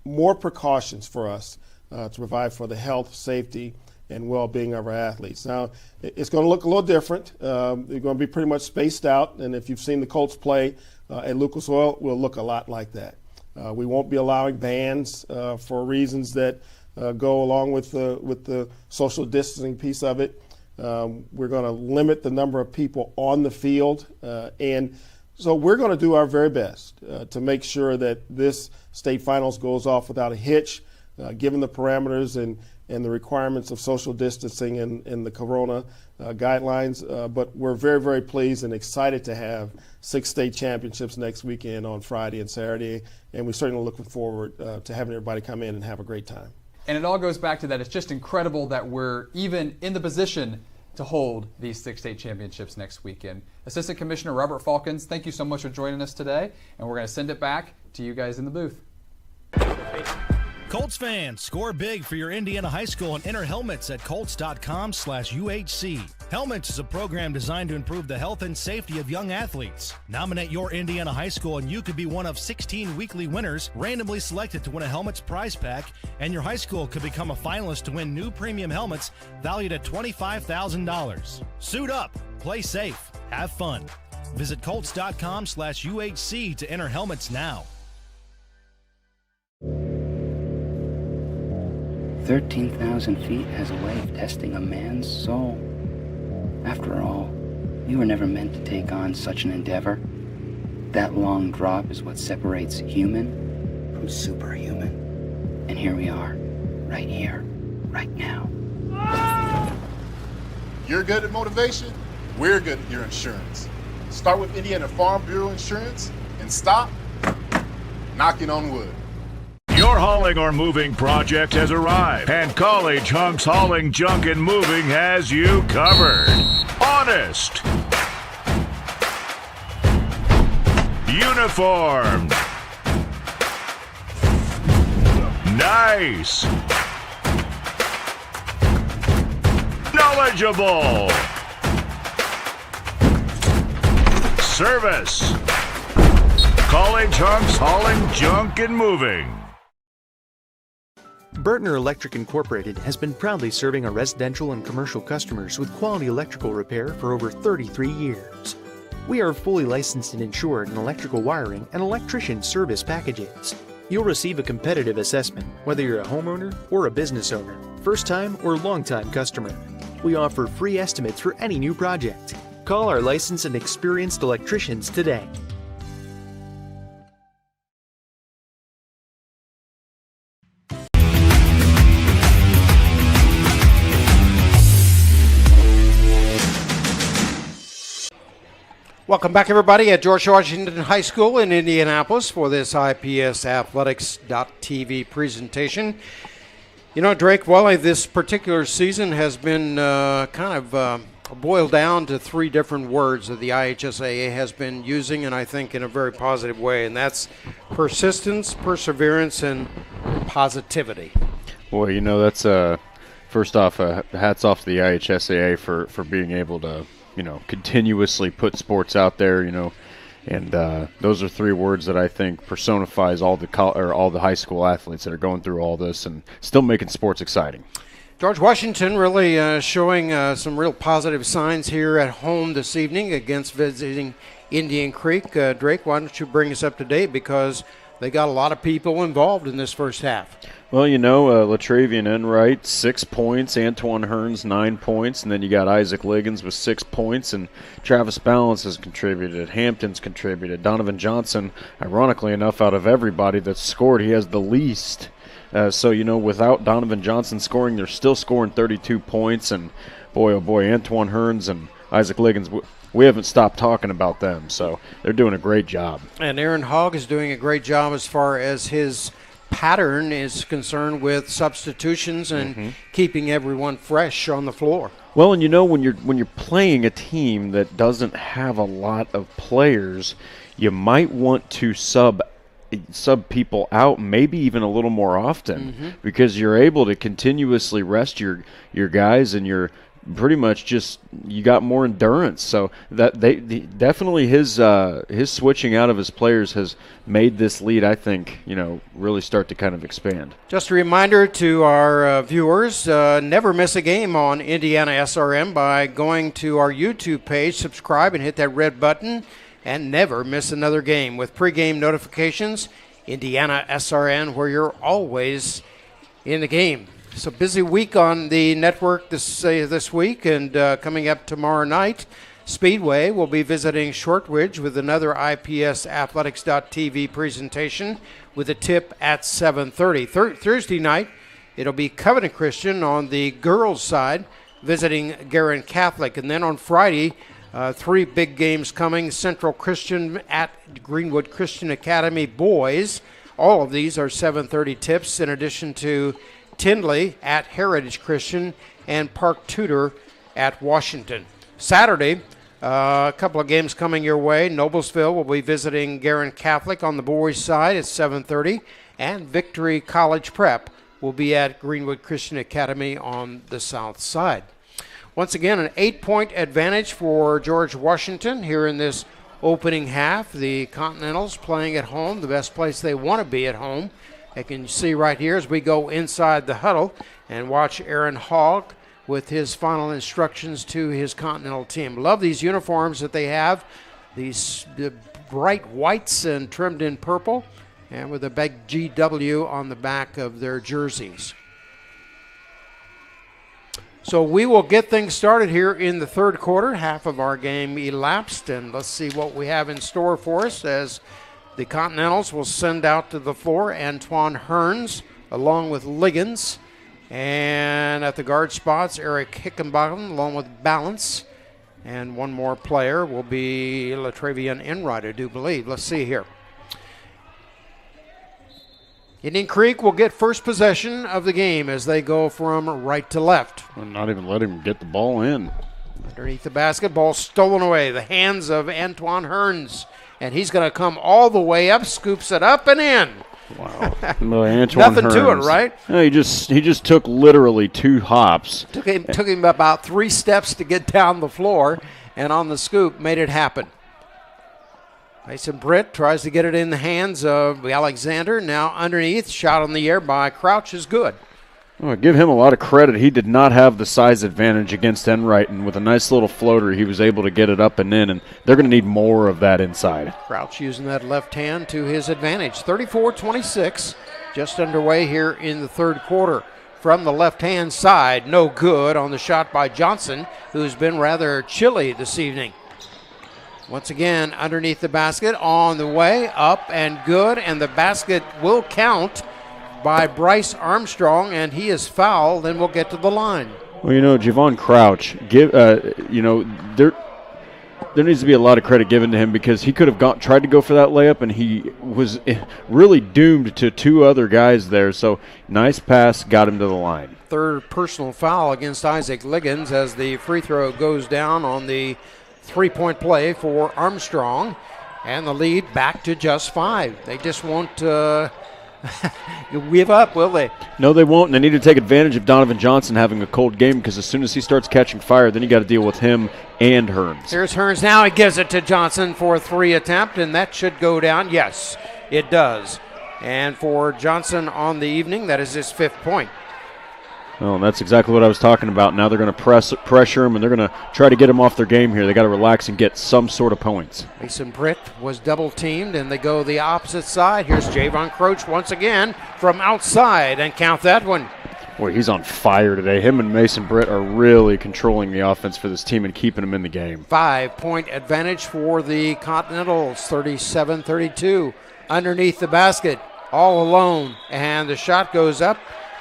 more precautions for us to provide for the health, safety, and well-being of our athletes. Now, it's going to look a little different. They're going to be pretty much spaced out, and if you've seen the Colts play at Lucas Oil, we'll look a lot like that. We won't be allowing bands for reasons that go along with the social distancing piece of it. We're going to limit the number of people on the field, and so we're going to do our very best to make sure that this state finals goes off without a hitch, given the parameters and the requirements of social distancing and the corona guidelines. But we're very, very pleased and excited to have 6 state championships next weekend on Friday and Saturday, and we're certainly looking forward to having everybody come in and have a great time. And it all goes back to that. It's just incredible that we're even in the position to hold these 6 state championships next weekend. Assistant Commissioner Robert Falcons, thank you so much for joining us today, and we're going to send it back to you guys in the booth. Colts fans, score big for your Indiana high school and enter helmets at colts.com/UHC. Helmets is a program designed to improve the health and safety of young athletes. Nominate your Indiana high school and you could be one of 16 weekly winners randomly selected to win a helmets prize pack, and your high school could become a finalist to win new premium helmets valued at $25,000. Suit up, play safe, have fun. Visit colts.com/UHC to enter helmets now. 13,000 feet has a way of testing a man's soul. After all, you were never meant to take on such an endeavor. That long drop is what separates human from superhuman. And here we are, right here, right now. You're good at motivation, we're good at your insurance. Start with Indiana Farm Bureau Insurance and stop knocking on wood. Your hauling or moving project has arrived, and College Hunks Hauling, Junk, and Moving has you covered. Honest. Uniformed. Nice. Knowledgeable. Service. College Hunks hauling junk and moving. Burtner Electric Incorporated has been proudly serving our residential and commercial customers with quality electrical repair for over 33 years. We are fully licensed and insured in electrical wiring and electrician service packages. You'll receive a competitive assessment whether you're a homeowner or a business owner, first-time or long-time customer. We offer free estimates for any new project. Call our licensed and experienced electricians today. Welcome back, everybody, at George Washington High School in Indianapolis for this IPSathletics.tv presentation. You know, Drake, well, this particular season has been boiled down to three different words that the IHSAA has been using, and I think in a very positive way, and that's persistence, perseverance, and positivity. Boy, you know, that's first off, hats off to the IHSAA for being able to, you know, continuously put sports out there, you know, and those are three words that I think personifies all the high school athletes that are going through all this and still making sports exciting. George Washington really showing some real positive signs here at home this evening against visiting Indian Creek. Drake, why don't you bring us up to date, because they got a lot of people involved in this first half. Well, you know, Latravian Enright, 6 points, Antoine Hearns, 9 points, and then you got Isaac Liggins with 6 points, and Travis Balance has contributed, Hampton's contributed, Donovan Johnson, ironically enough, out of everybody that's scored, he has the least. So, you know, without Donovan Johnson scoring, they're still scoring 32 points, and boy, oh boy, Antoine Hearns and Isaac Liggins, we haven't stopped talking about them, so they're doing a great job. And Aaron Hogg is doing a great job as far as his pattern is concerned with substitutions and keeping everyone fresh on the floor. Well, and you know, when you're playing a team that doesn't have a lot of players, you might want to sub people out, maybe even a little more often, because you're able to continuously rest your guys, and you're pretty much just, you got more endurance. So that definitely his switching out of his players has made this lead, I think, you know, really start to kind of expand. Just a reminder to our viewers, never miss a game on Indiana SRM by going to our YouTube page, subscribe, and hit that red button, and never miss another game with pregame notifications. Indiana SRN, where you're always in the game. So busy week on the network this week, and coming up tomorrow night, Speedway will be visiting Shortridge with another IPSathletics.tv presentation with a tip at 7:30. Thursday night, it'll be Covenant Christian on the girls' side visiting Guerin Catholic. And then on Friday, three big games coming: Central Christian at Greenwood Christian Academy boys. All of these are 7:30 tips, in addition to Tindley at Heritage Christian and Park Tudor at Washington. Saturday, a couple of games coming your way. Noblesville will be visiting Guerin Catholic on the boys' side at 7:30, and Victory College Prep will be at Greenwood Christian Academy on the south side. Once again, an 8-point advantage for George Washington here in this opening half. The Continentals playing at home, the best place they want to be at home. You can see right here as we go inside the huddle and watch Aaron Hogg with his final instructions to his Continental team. Love these uniforms that they have, these bright whites and trimmed in purple, and with a big GW on the back of their jerseys. So we will get things started here in the third quarter. Half of our game elapsed, and let's see what we have in store for us as the Continentals will send out to the floor Antoine Hearns along with Liggins. And at the guard spots, Eric Hickenbottom along with Balance. And one more player will be Latravian Enright, I do believe. Let's see here. Indian Creek will get first possession of the game as they go from right to left. Well, not even letting him get the ball in. Underneath the basketball, stolen away. The hands of Antoine Hearns. And he's going to come all the way up, scoops it up and in. Wow. Antoine Nothing Hearns. to it, right? No, he just took literally 2 hops. Took him about 3 steps to get down the floor, and on the scoop made it happen. Mason Britt tries to get it in the hands of Alexander. Now underneath, shot on the air by Crouch is good. Well, I give him a lot of credit. He did not have the size advantage against Enright, and with a nice little floater, he was able to get it up and in, and they're going to need more of that inside. Crouch using that left hand to his advantage. 34-26, just underway here in the third quarter. From the left-hand side, no good on the shot by Johnson, who's been rather chilly this evening. Once again, underneath the basket, on the way, up and good, and the basket will count by Bryce Armstrong, and he is fouled, and we'll get to the line. Well, Javon Crouch, there needs to be a lot of credit given to him because he could have tried to go for that layup, and he was really doomed to 2 other guys there. So nice pass, got him to the line. Third personal foul against Isaac Liggins as the free throw goes down on the 3-point play for Armstrong, and the lead back to just 5. They just won't give up, will they? No, they won't, and they need to take advantage of Donovan Johnson having a cold game because as soon as he starts catching fire, then you got to deal with him and Hearns. Here's Hearns now. He gives it to Johnson for a 3 attempt, and that should go down. Yes, it does. And for Johnson on the evening, that is his 5th point. Well, that's exactly what I was talking about. Now they're going to pressure him, and they're going to try to get him off their game here. They got to relax and get some sort of points. Mason Britt was double-teamed, and they go the opposite side. Here's Javon Crouch once again from outside, and count that one. Boy, he's on fire today. Him and Mason Britt are really controlling the offense for this team and keeping them in the game. 5-point advantage for the Continentals, 37-32. Underneath the basket, all alone, and the shot goes up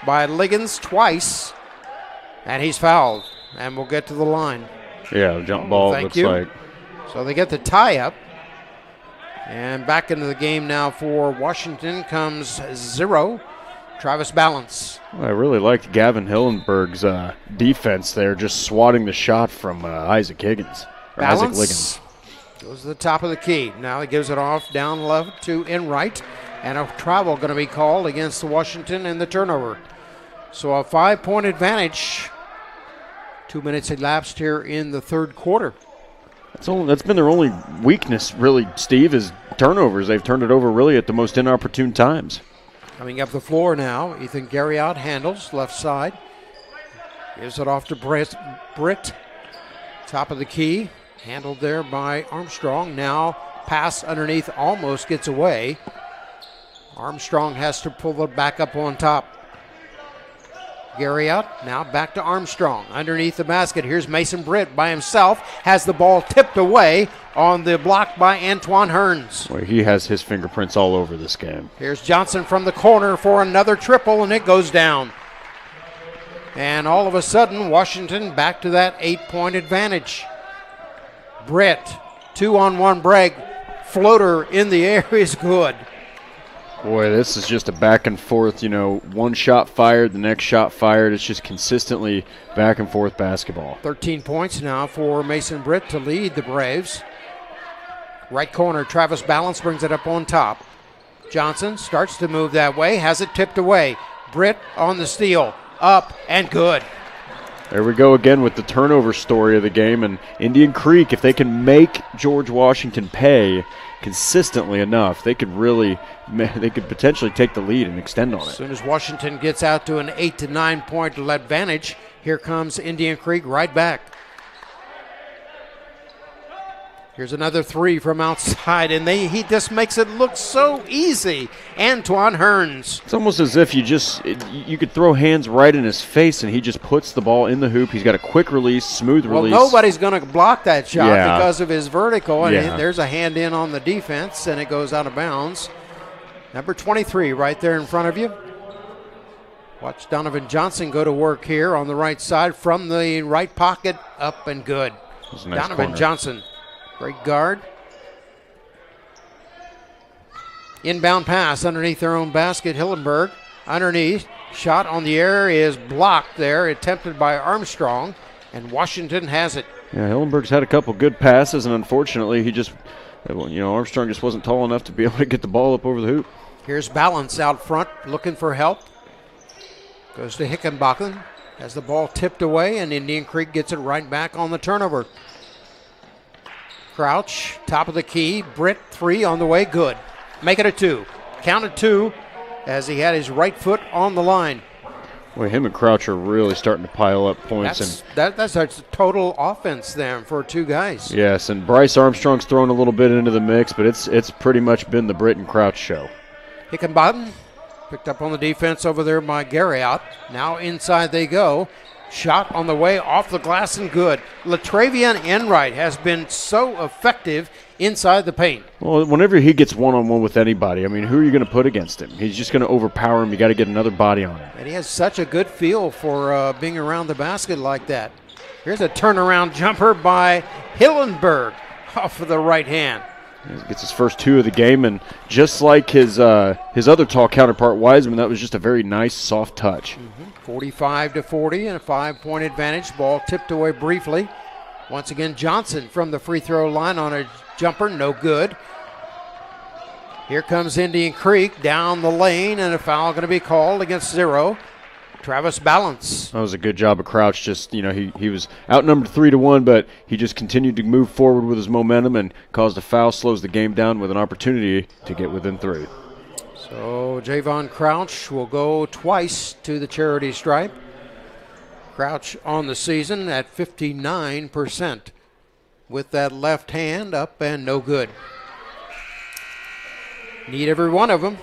by Liggins twice, and he's fouled, and we'll get to the line. Yeah, jump ball, Thank looks you. like. So they get the tie-up, and back into the game now for Washington comes 0, Travis Balance. Well, I really liked Gavin Hillenberg's defense there, just swatting the shot from Isaac Liggins. Balance goes to the top of the key. Now he gives it off down left to Enright. And a travel going to be called against Washington in the turnover. So a 5-point advantage. 2 minutes elapsed here in the third quarter. That's been their only weakness, really, Steve, is turnovers. They've turned it over really at the most inopportune times. Coming up the floor now, Ethan Garriout handles left side. Gives it off to Britt. Top of the key. Handled there by Armstrong. Now pass underneath almost gets away. Armstrong has to pull it back up on top. Garriout now back to Armstrong. Underneath the basket, here's Mason Britt by himself. Has the ball tipped away on the block by Antoine Hearns. Well, he has his fingerprints all over this game. Here's Johnson from the corner for another triple, and it goes down. And all of a sudden, Washington back to that 8-point advantage. Britt, 2-on-1 break. Floater in the air is good. Boy, this is just a back and forth, one shot fired, the next shot fired. It's just consistently back and forth basketball. 13 points now for Mason Britt to lead the Braves. Right corner, Travis Balance brings it up on top. Johnson starts to move that way, has it tipped away. Britt on the steal, up and good. There we go again with the turnover story of the game. And Indian Creek, if they can make George Washington pay consistently enough, they could potentially take the lead and extend on it. As soon as Washington gets out to an 8 to 9 point advantage, here comes Indian Creek right back. Here's another 3 from outside, and he just makes it look so easy. Antoine Hearns. It's almost as if you could throw hands right in his face, and he just puts the ball in the hoop. He's got a quick release, smooth release. Well, nobody's going to block that shot because of his vertical, and there's a hand in on the defense, and it goes out of bounds. Number 23 right there in front of you. Watch Donovan Johnson go to work here on the right side from the right pocket, up and good. Nice Donovan corner. Johnson. Great guard. Inbound pass underneath their own basket. Hillenberg underneath. Shot on the air is blocked there. Attempted by Armstrong. And Washington has it. Yeah, Hillenberg's had a couple good passes, and unfortunately, he just, Armstrong just wasn't tall enough to be able to get the ball up over the hoop. Here's Balance out front looking for help. Goes to Hickenbacken. Has the ball tipped away, and Indian Creek gets it right back on the turnover. Crouch, top of the key. Britt, 3 on the way, good. Make it a 2. Count it 2 as he had his right foot on the line. Well, him and Crouch are really starting to pile up points. That's a total offense there for 2 guys. Yes, and Bryce Armstrong's thrown a little bit into the mix, but it's pretty much been the Britt and Crouch show. Hickenbacken picked up on the defense over there by Garriott. Now inside they go. Shot on the way off the glass and good. Latravian Enright has been so effective inside the paint. Well, whenever he gets one-on-one with anybody, I mean, who are you going to put against him? He's just going to overpower him. You got to get another body on him. And he has such a good feel for being around the basket like that. Here's a turnaround jumper by Hillenberg off of the right hand. He gets his first 2 of the game, and just like his other tall counterpart, Wiseman, that was just a very nice, soft touch. 45-40 and a 5-point advantage. Ball tipped away briefly. Once again, Johnson from the free throw line on a jumper, no good. Here comes Indian Creek down the lane, and a foul going to be called against 0. Travis Balance. That was a good job of Crouch. Just, he was outnumbered 3-1, but he just continued to move forward with his momentum and caused a foul, slows the game down with an opportunity to get within 3. So Javon Crouch will go twice to the charity stripe. Crouch on the season at 59% with that left hand up and no good. Need every one of them.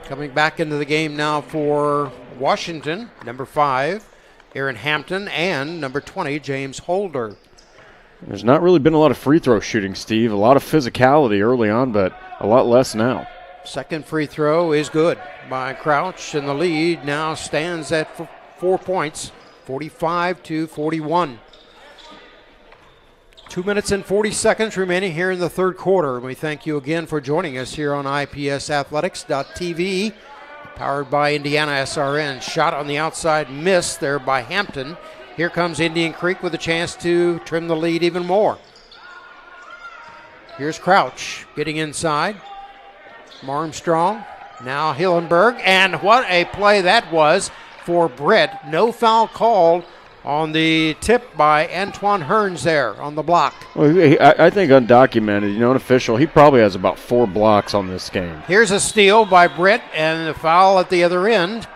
Coming back into the game now for Washington, number 5, Aaron Hampton, and number 20, James Holder. There's not really been a lot of free throw shooting, Steve. A lot of physicality early on, but a lot less now. Second free throw is good by Crouch, and the lead now stands at 4 points, 45-41. 2 minutes and 40 seconds remaining here in the third quarter. And we thank you again for joining us here on IPSathletics.tv, powered by Indiana SRN. Shot on the outside, missed there by Hampton. Here comes Indian Creek with a chance to trim the lead even more. Here's Crouch getting inside. Armstrong, now Hillenberg, and what a play that was for Britt. No foul called on the tip by Antoine Hearns there on the block. Well, I think undocumented, unofficial, he probably has about 4 blocks on this game. Here's a steal by Britt and the foul at the other end.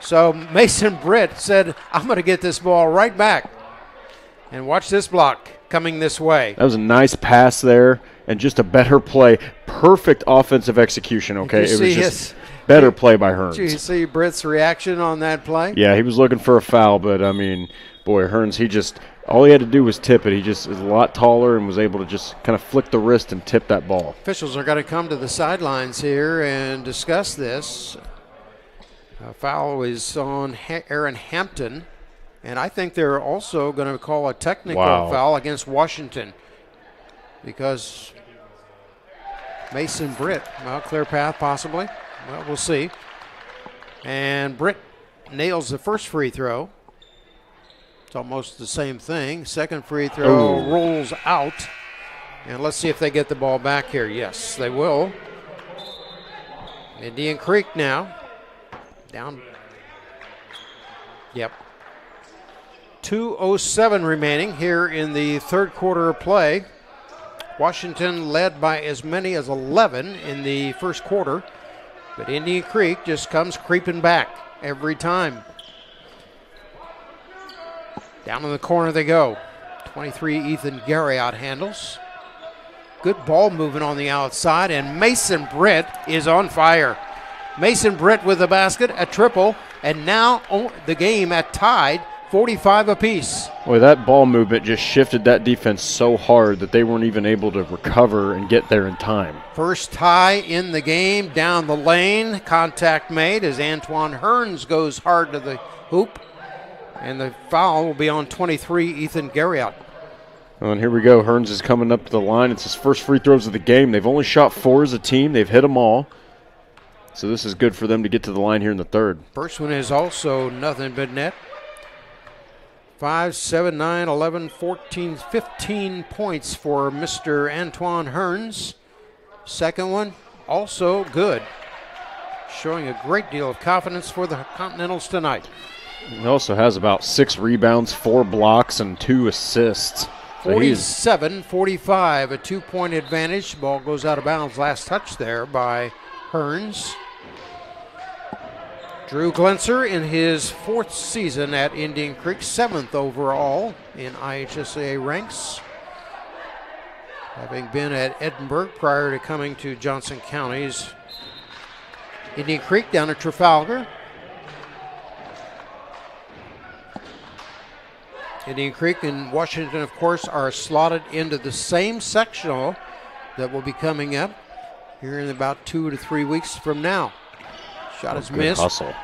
So Mason Britt said, I'm going to get this ball right back. And watch this block coming this way. That was a nice pass there and just a better play. Perfect offensive execution, okay? It was just better play by Hearns. Did you see Britt's reaction on that play? Yeah, he was looking for a foul, but, boy, Hearns, all he had to do was tip it. He just is a lot taller and was able to just kind of flick the wrist and tip that ball. Officials are going to come to the sidelines here and discuss this. A foul is on Aaron Hampton, and I think they're also going to call a technical foul against Washington because Mason Britt, clear path possibly. Well, we'll see. And Britt nails the first free throw. It's almost the same thing. Second free throw rolls out. And let's see if they get the ball back here. Yes, they will. Indian Creek now. Down. Yep. 2:07 remaining here in the third quarter of play. Washington led by as many as 11 in the first quarter. But Indian Creek just comes creeping back every time. Down in the corner they go. 23, Ethan Garriott handles. Good ball movement on the outside, and Mason Britt is on fire. Mason Britt with the basket, a triple, and now the game at tied, 45 apiece. Boy, that ball movement just shifted that defense so hard that they weren't even able to recover and get there in time. First tie in the game, down the lane. Contact made as Antoine Hearns goes hard to the hoop. And the foul will be on 23, Ethan Garriott. Well, and here we go. Hearns is coming up to the line. It's his first free throws of the game. They've only shot 4 as a team. They've hit them all. So this is good for them to get to the line here in the third. First one is also nothing but net. 5, 7, 9, 11, 14, 15 points for Mr. Antoine Hearns. Second one, also good. Showing a great deal of confidence for the Continentals tonight. He also has about 6 rebounds, 4 blocks, and 2 assists. 47-45, a 2-point advantage. Ball goes out of bounds. Last touch there by Hearns. Drew Glenser in his 4th season at Indian Creek, 7th overall in IHSAA ranks. Having been at Edinburgh prior to coming to Johnson County's Indian Creek down at Trafalgar. Indian Creek and Washington, of course, are slotted into the same sectional that will be coming up here in about 2 to 3 weeks from now. Shot is missed. Hustle.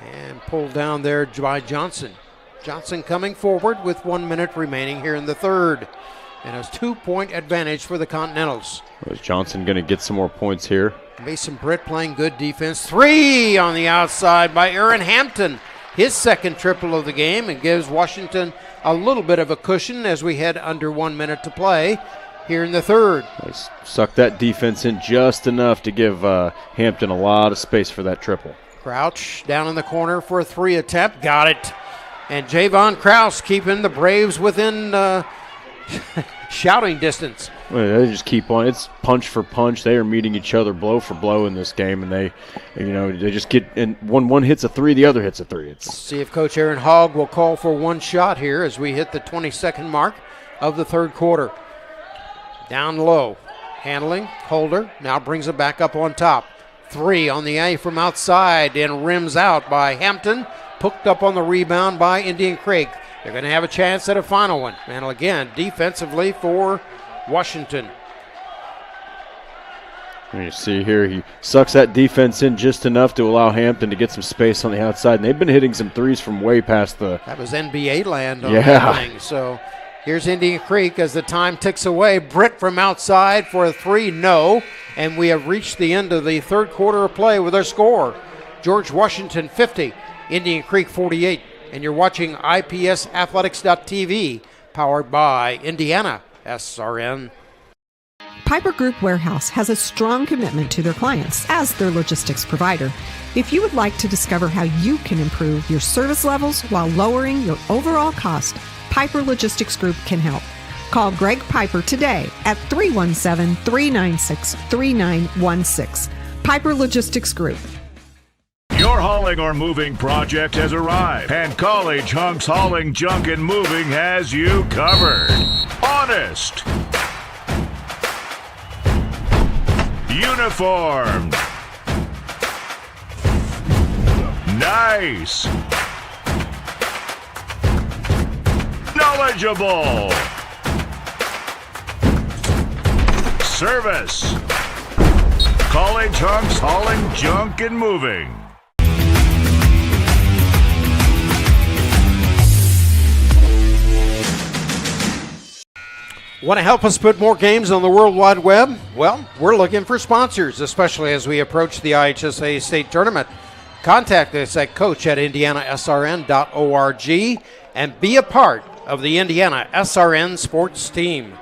And pulled down there by Johnson. Johnson coming forward with 1 minute remaining here in the third. And a 2-point advantage for the Continentals. Is Johnson going to get some more points here? Mason Britt playing good defense. 3 on the outside by Aaron Hampton. His second triple of the game, and gives Washington a little bit of a cushion as we head under 1 minute to play here in the third. They sucked that defense in just enough to give Hampton a lot of space for that triple. Crouch down in the corner for a 3 attempt. Got it. And Javon Krause keeping the Braves within shouting distance. Well, they just keep on. It's punch for punch. They are meeting each other blow for blow in this game, and they just get. And one hits a 3, the other hits a 3. Let's see if Coach Aaron Hogg will call for one shot here as we hit the 22nd mark of the third quarter. Down low, handling Holder now brings it back up on top. 3 on the A from outside and rims out by Hampton. Hooked up on the rebound by Indian Creek. They're going to have a chance at a final one. And again, defensively for Washington. And you see here, he sucks that defense in just enough to allow Hampton to get some space on the outside. And they've been hitting some threes from way past the... That was NBA land on that thing. So here's Indian Creek as the time ticks away. Britt from outside for a 3, no. And we have reached the end of the third quarter of play with our score. George Washington 50, Indian Creek 48. And you're watching IPSathletics.tv, powered by Indiana SRN. Piper Group Warehouse has a strong commitment to their clients as their logistics provider. If you would like to discover how you can improve your service levels while lowering your overall cost, Piper Logistics Group can help. Call Greg Piper today at 317-396-3916. Piper Logistics Group. Your hauling or moving project has arrived, and College Hunks Hauling, Junk, and Moving has you covered. Honest. Uniformed. Nice. Knowledgeable. Service. College Hunks Hauling, Junk, and Moving. Want to help us put more games on the World Wide Web? Well, we're looking for sponsors, especially as we approach the IHSAA State Tournament. Contact us at coach@indianasrn.org and be a part of the Indiana SRN sports team.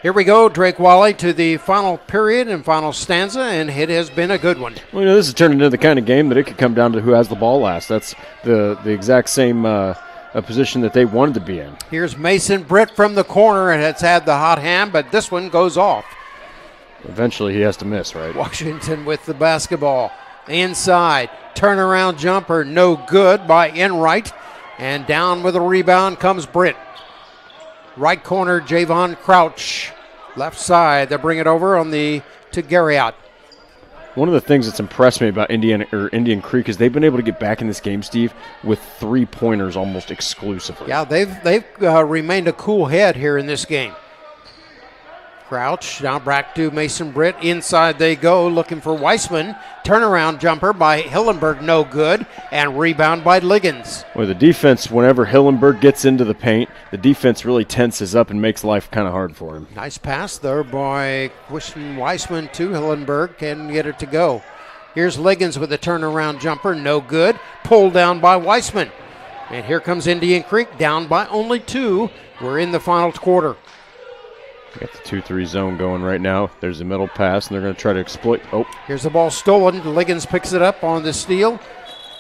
Here we go, Drake Wally, to the final period and final stanza, and it has been a good one. Well, this has turned into the kind of game that it could come down to who has the ball last. That's the exact same a position that they wanted to be in. Here's Mason Britt from the corner, and it's had the hot hand, but this one goes off. Eventually he has to miss, right? Washington with the basketball. Inside, turnaround jumper, no good by Enright. And down with a rebound comes Britt. Right corner, Javon Crouch. Left side, they bring it over to Garriott. One of the things that's impressed me about Indian Creek is they've been able to get back in this game, Steve, with 3-pointers almost exclusively. Yeah, they've remained a cool head here in this game. Crouch now back to Mason Britt. Inside they go, looking for Weissman. Turnaround jumper by Hillenberg, no good, and rebound by Liggins. Well, the defense, whenever Hillenberg gets into the paint, the defense really tenses up and makes life kind of hard for him. Nice pass there by Weissman to Hillenberg. Can get it to go. Here's Liggins with a turnaround jumper, no good. Pulled down by Weissman. And here comes Indian Creek, down by only 2. We're in the final quarter. Got the 2-3 zone going right now. There's a middle pass, and they're going to try to exploit. Oh, here's the ball stolen. Liggins picks it up on the steal.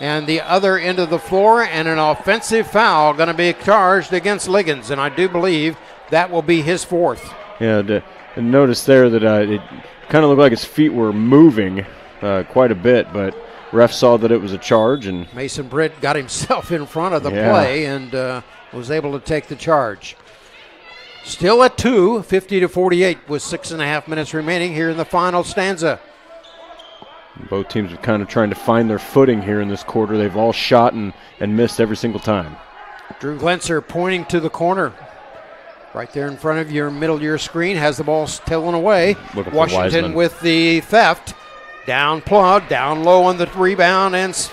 And the other end of the floor, and an offensive foul going to be charged against Liggins. And I do believe that will be his 4th. Yeah, and notice there that it kind of looked like his feet were moving quite a bit, but ref saw that it was a charge. And Mason Britt got himself in front of the play and was able to take the charge. Still at 2, 50-48 with 6.5 minutes remaining here in the final stanza. Both teams are kind of trying to find their footing here in this quarter. They've all shot and missed every single time. Drew Glenser pointing to the corner. Right there in front of your middle of your screen, has the ball stolen away. Washington with the theft. Down plug, down low on the rebound, and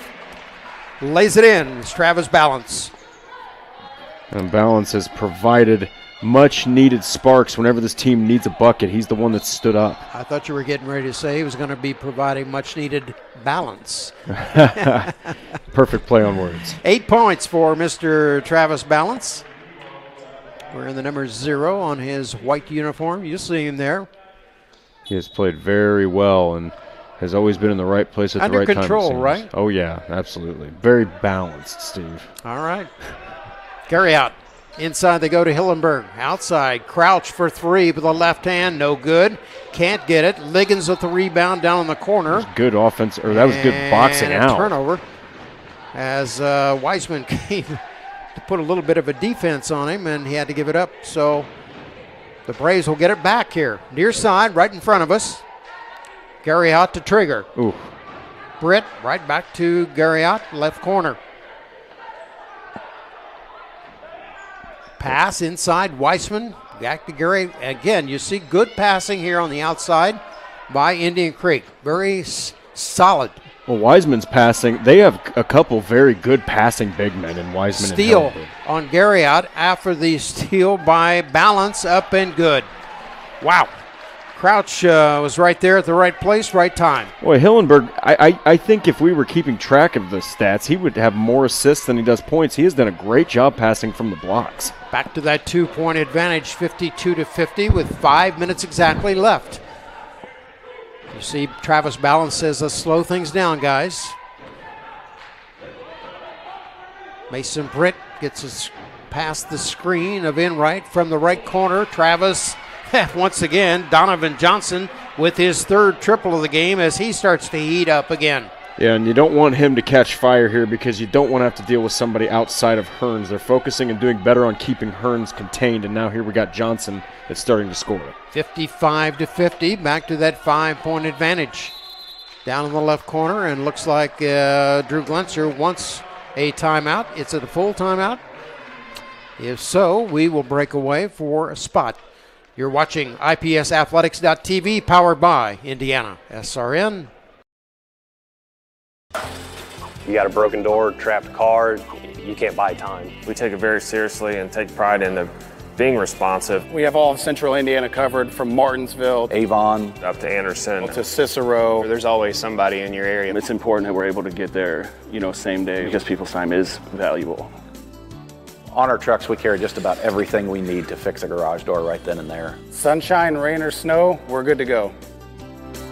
lays it in. It's Travis Balance. And Balance has provided much-needed sparks whenever this team needs a bucket. He's the one that stood up. I thought you were getting ready to say he was going to be providing much-needed balance. Perfect play on words. 8 points for Mr. Travis Balance. Wearing the number 0 on his white uniform. You see him there. He has played very well and has always been in the right place at the right time. Under control, right? Oh, yeah, absolutely. Very balanced, Steve. All right. Carry out. Inside they go to Hillenberg. Outside, Crouch for 3 with the left hand. No good. Can't get it. Liggins with the rebound down in the corner. Good offense, or that was good boxing and a out. Turnover as Weisman came to put a little bit of a defense on him, and he had to give it up. So the Braves will get it back here. Near side, right in front of us. Garriott to Trigger. Ooh. Britt right back to Garriott, left corner. Pass inside, Weisman, back to Gary. Again, you see good passing here on the outside by Indian Creek. Very solid. Well, Wiseman's passing. They have a couple very good passing big men in Wiseman. Steal and on Garriott after the steal by Balance, up and good. Wow. Crouch was right there at the right place, right time. Boy, Hillenberg, I think if we were keeping track of the stats, he would have more assists than he does points. He has done a great job passing from the blocks. Back to that 2-point advantage, 52-50 with 5 minutes exactly left. You see Travis Balance says, let's slow things down, guys. Mason Britt gets us past the screen of Enright from the right corner. Travis, once again, Donovan Johnson with his 3rd triple of the game as he starts to heat up again. Yeah, and you don't want him to catch fire here because you don't want to have to deal with somebody outside of Hearns. They're focusing and doing better on keeping Hearns contained, and now here we got Johnson that's starting to score. 55-50, back to that 5-point advantage. Down in the left corner, and looks like Drew Glenser wants a timeout. It's a full timeout. If so, we will break away for a spot. You're watching IPSathletics.tv, powered by Indiana SRN. You got a broken door, trapped car, you can't buy time. We take it very seriously and take pride in being responsive. We have all of central Indiana covered from Martinsville, Avon, up to Anderson, to Cicero. There's always somebody in your area. It's important that we're able to get there, same day because people's time is valuable. On our trucks, we carry just about everything we need to fix a garage door right then and there. Sunshine, rain, or snow, we're good to go.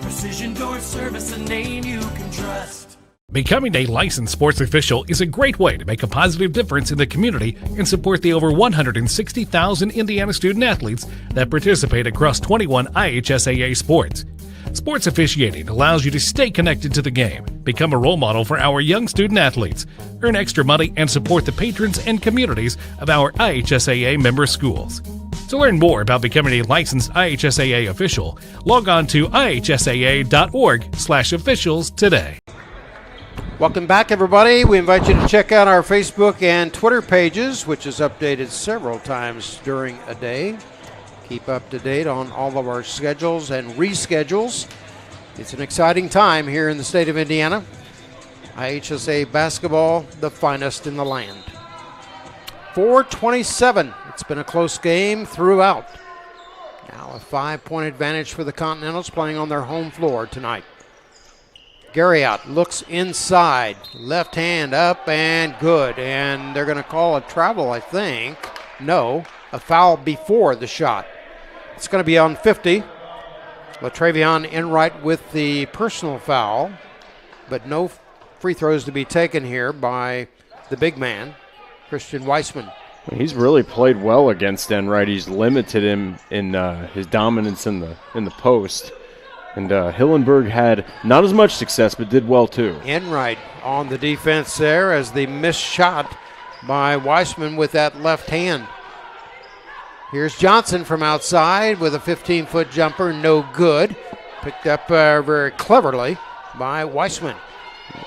Precision Door Service, a name you can trust. Becoming a licensed sports official is a great way to make a positive difference in the community and support the over 160,000 Indiana student athletes that participate across 21 IHSAA sports. Sports officiating allows you to stay connected to the game, become a role model for our young student athletes, earn extra money, and support the patrons and communities of our IHSAA member schools. To learn more about becoming a licensed IHSAA official, log on to ihsaa.org/officials today. Welcome back, everybody. We invite you to check out our Facebook and Twitter pages, which is updated several times during a day. Keep up to date on all of our schedules and reschedules. It's an exciting time here in the state of Indiana. IHSAA Basketball, the finest in the land. 4:27. It's been a close game throughout. Now a 5-point advantage for the Continentals playing on their home floor tonight. Garriott looks inside. Left hand up and good. And they're going to call a travel, I think. No, a foul before the shot. It's going to be on 50. LaTravion Enright with the personal foul. But no free throws to be taken here by the big man, Christian Weissman. He's really played well against Enright. He's limited him in his dominance in the post. And Hillenberg had not as much success, but did well too. Enright on the defense there as the missed shot by Weissman with that left hand. Here's Johnson from outside with a 15-foot jumper, no good. Picked up very cleverly by Weissman.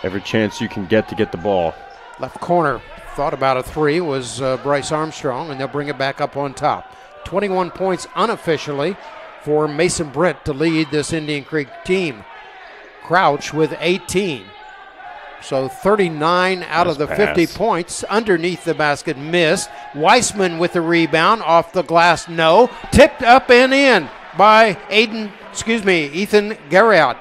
Every chance you can get to get the ball. Left corner, thought about a three, was Bryce Armstrong, and they'll bring it back up on top. 21 points unofficially for Mason Britt to lead this Indian Creek team. Crouch with 18. So 39 out of the 50 points underneath the basket missed. Weissman with the rebound off the glass, no. Tipped up and in by Ethan Garriott.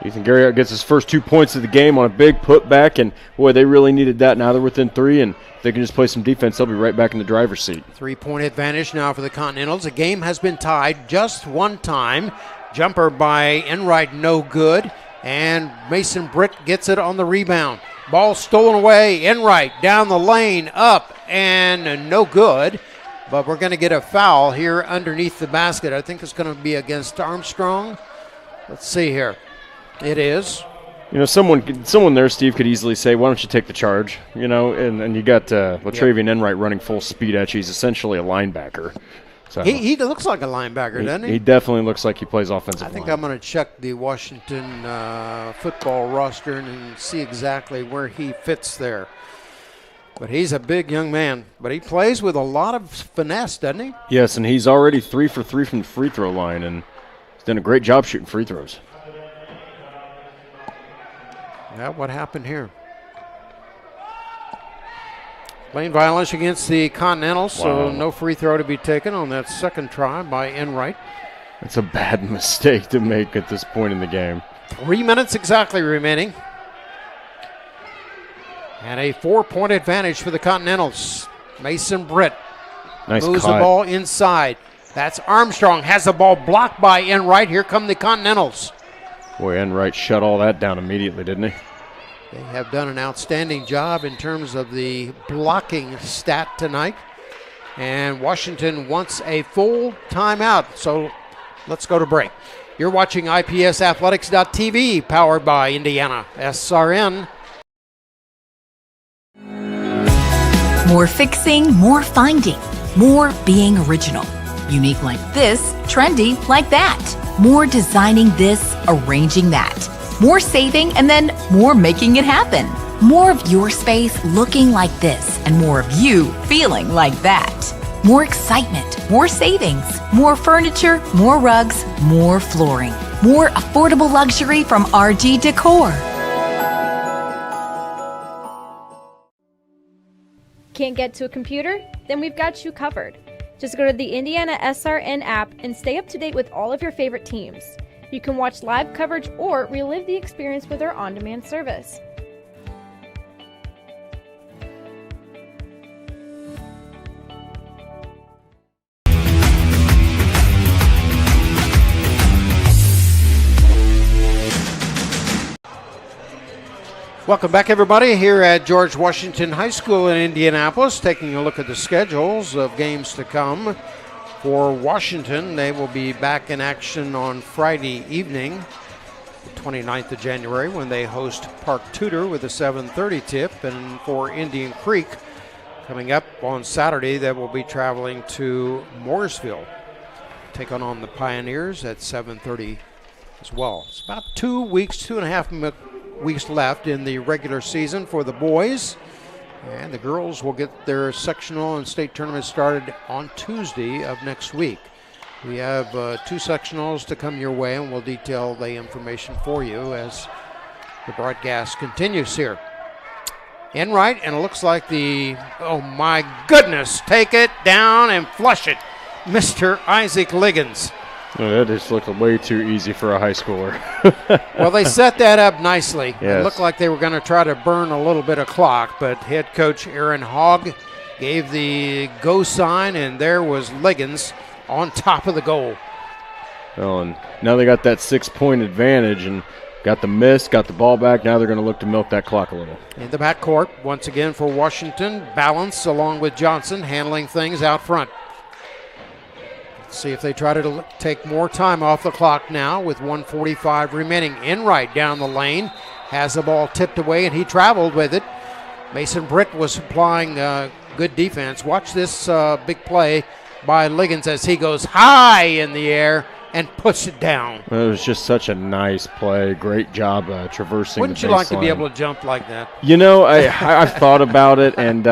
Ethan Garriott gets his first 2 points of the game on a big putback, and boy, they really needed that. Now they're within 3, and if they can just play some defense, they'll be right back in the driver's seat. 3-point advantage now for the Continentals. The game has been tied just one time. Jumper by Enright, no good, and Mason Britt gets it on the rebound. Ball stolen away. Enright down the lane, up, and no good. But we're going to get a foul here underneath the basket. I think it's going to be against Armstrong. Let's see here. It is. You know, someone there, Steve, could easily say, why don't you take the charge? You know, and you got LaTravion Enright running full speed at you. He's essentially a linebacker. So He looks like a linebacker, doesn't he? He definitely looks like he plays offensive line. I think I'm going to check the Washington football roster and see exactly where he fits there. But he's a big young man. But he plays with a lot of finesse, doesn't he? Yes, and he's already 3 for 3 from the free throw line, and he's done a great job shooting free throws. Yeah, what happened here? Lane violation against the Continentals, so no free throw to be taken on that second try by Enright. That's a bad mistake to make at this point in the game. 3 minutes exactly remaining. And a 4-point advantage for the Continentals. Mason Britt moves the ball inside. That's Armstrong, has the ball blocked by Enright. Here come the Continentals. Boy, Enright shut all that down immediately, didn't he? They have done an outstanding job in terms of the blocking stat tonight. And Washington wants a full timeout. So let's go to break. You're watching IPSathletics.tv, powered by Indiana SRN. More fixing, more finding, more being original. Unique like this, trendy like that. More designing this, arranging that. More saving, and then more making it happen. More of your space looking like this, and more of you feeling like that. More excitement, more savings, more furniture, more rugs, more flooring. More affordable luxury from RG Decor. Can't get to a computer? Then we've got you covered. Just go to the Indiana SRN app and stay up to date with all of your favorite teams. You can watch live coverage or relive the experience with our on-demand service. Welcome back, everybody, here at George Washington High School in Indianapolis, taking a look at the schedules of games to come. For Washington, they will be back in action on Friday evening, the 29th of January, when they host Park Tudor with a 7:30 tip. And for Indian Creek, coming up on Saturday, they will be traveling to Mooresville, taking on the Pioneers at 7:30 as well. It's about 2 weeks, 2.5 weeks left in the regular season for the boys. And the girls will get their sectional and state tournament started on Tuesday of next week. We have 2 sectionals to come your way, and we'll detail the information for you as the broadcast continues here. Enright, and it looks like oh my goodness, take it down and flush it, Mr. Isaac Liggins. Oh, that just looked way too easy for a high schooler. Well, they set that up nicely. Yes. It looked like they were going to try to burn a little bit of clock, but head coach Aaron Hogg gave the go sign, and there was Liggins on top of the goal. Well, and now they got that 6-point advantage and got the miss, got the ball back. Now they're going to look to milk that clock a little. In the backcourt, once again for Washington, Balance along with Johnson handling things out front. Let's see if they try to take more time off the clock now with 1:45 remaining. Enright down the lane, has the ball tipped away, and he traveled with it. Mason Britt was supplying good defense. Watch this big play by Liggins as he goes high in the air and puts it down. Well, it was just such a nice play. Great job traversing Wouldn't the you like to be baseline. able to jump like that? You know, I've thought about it, and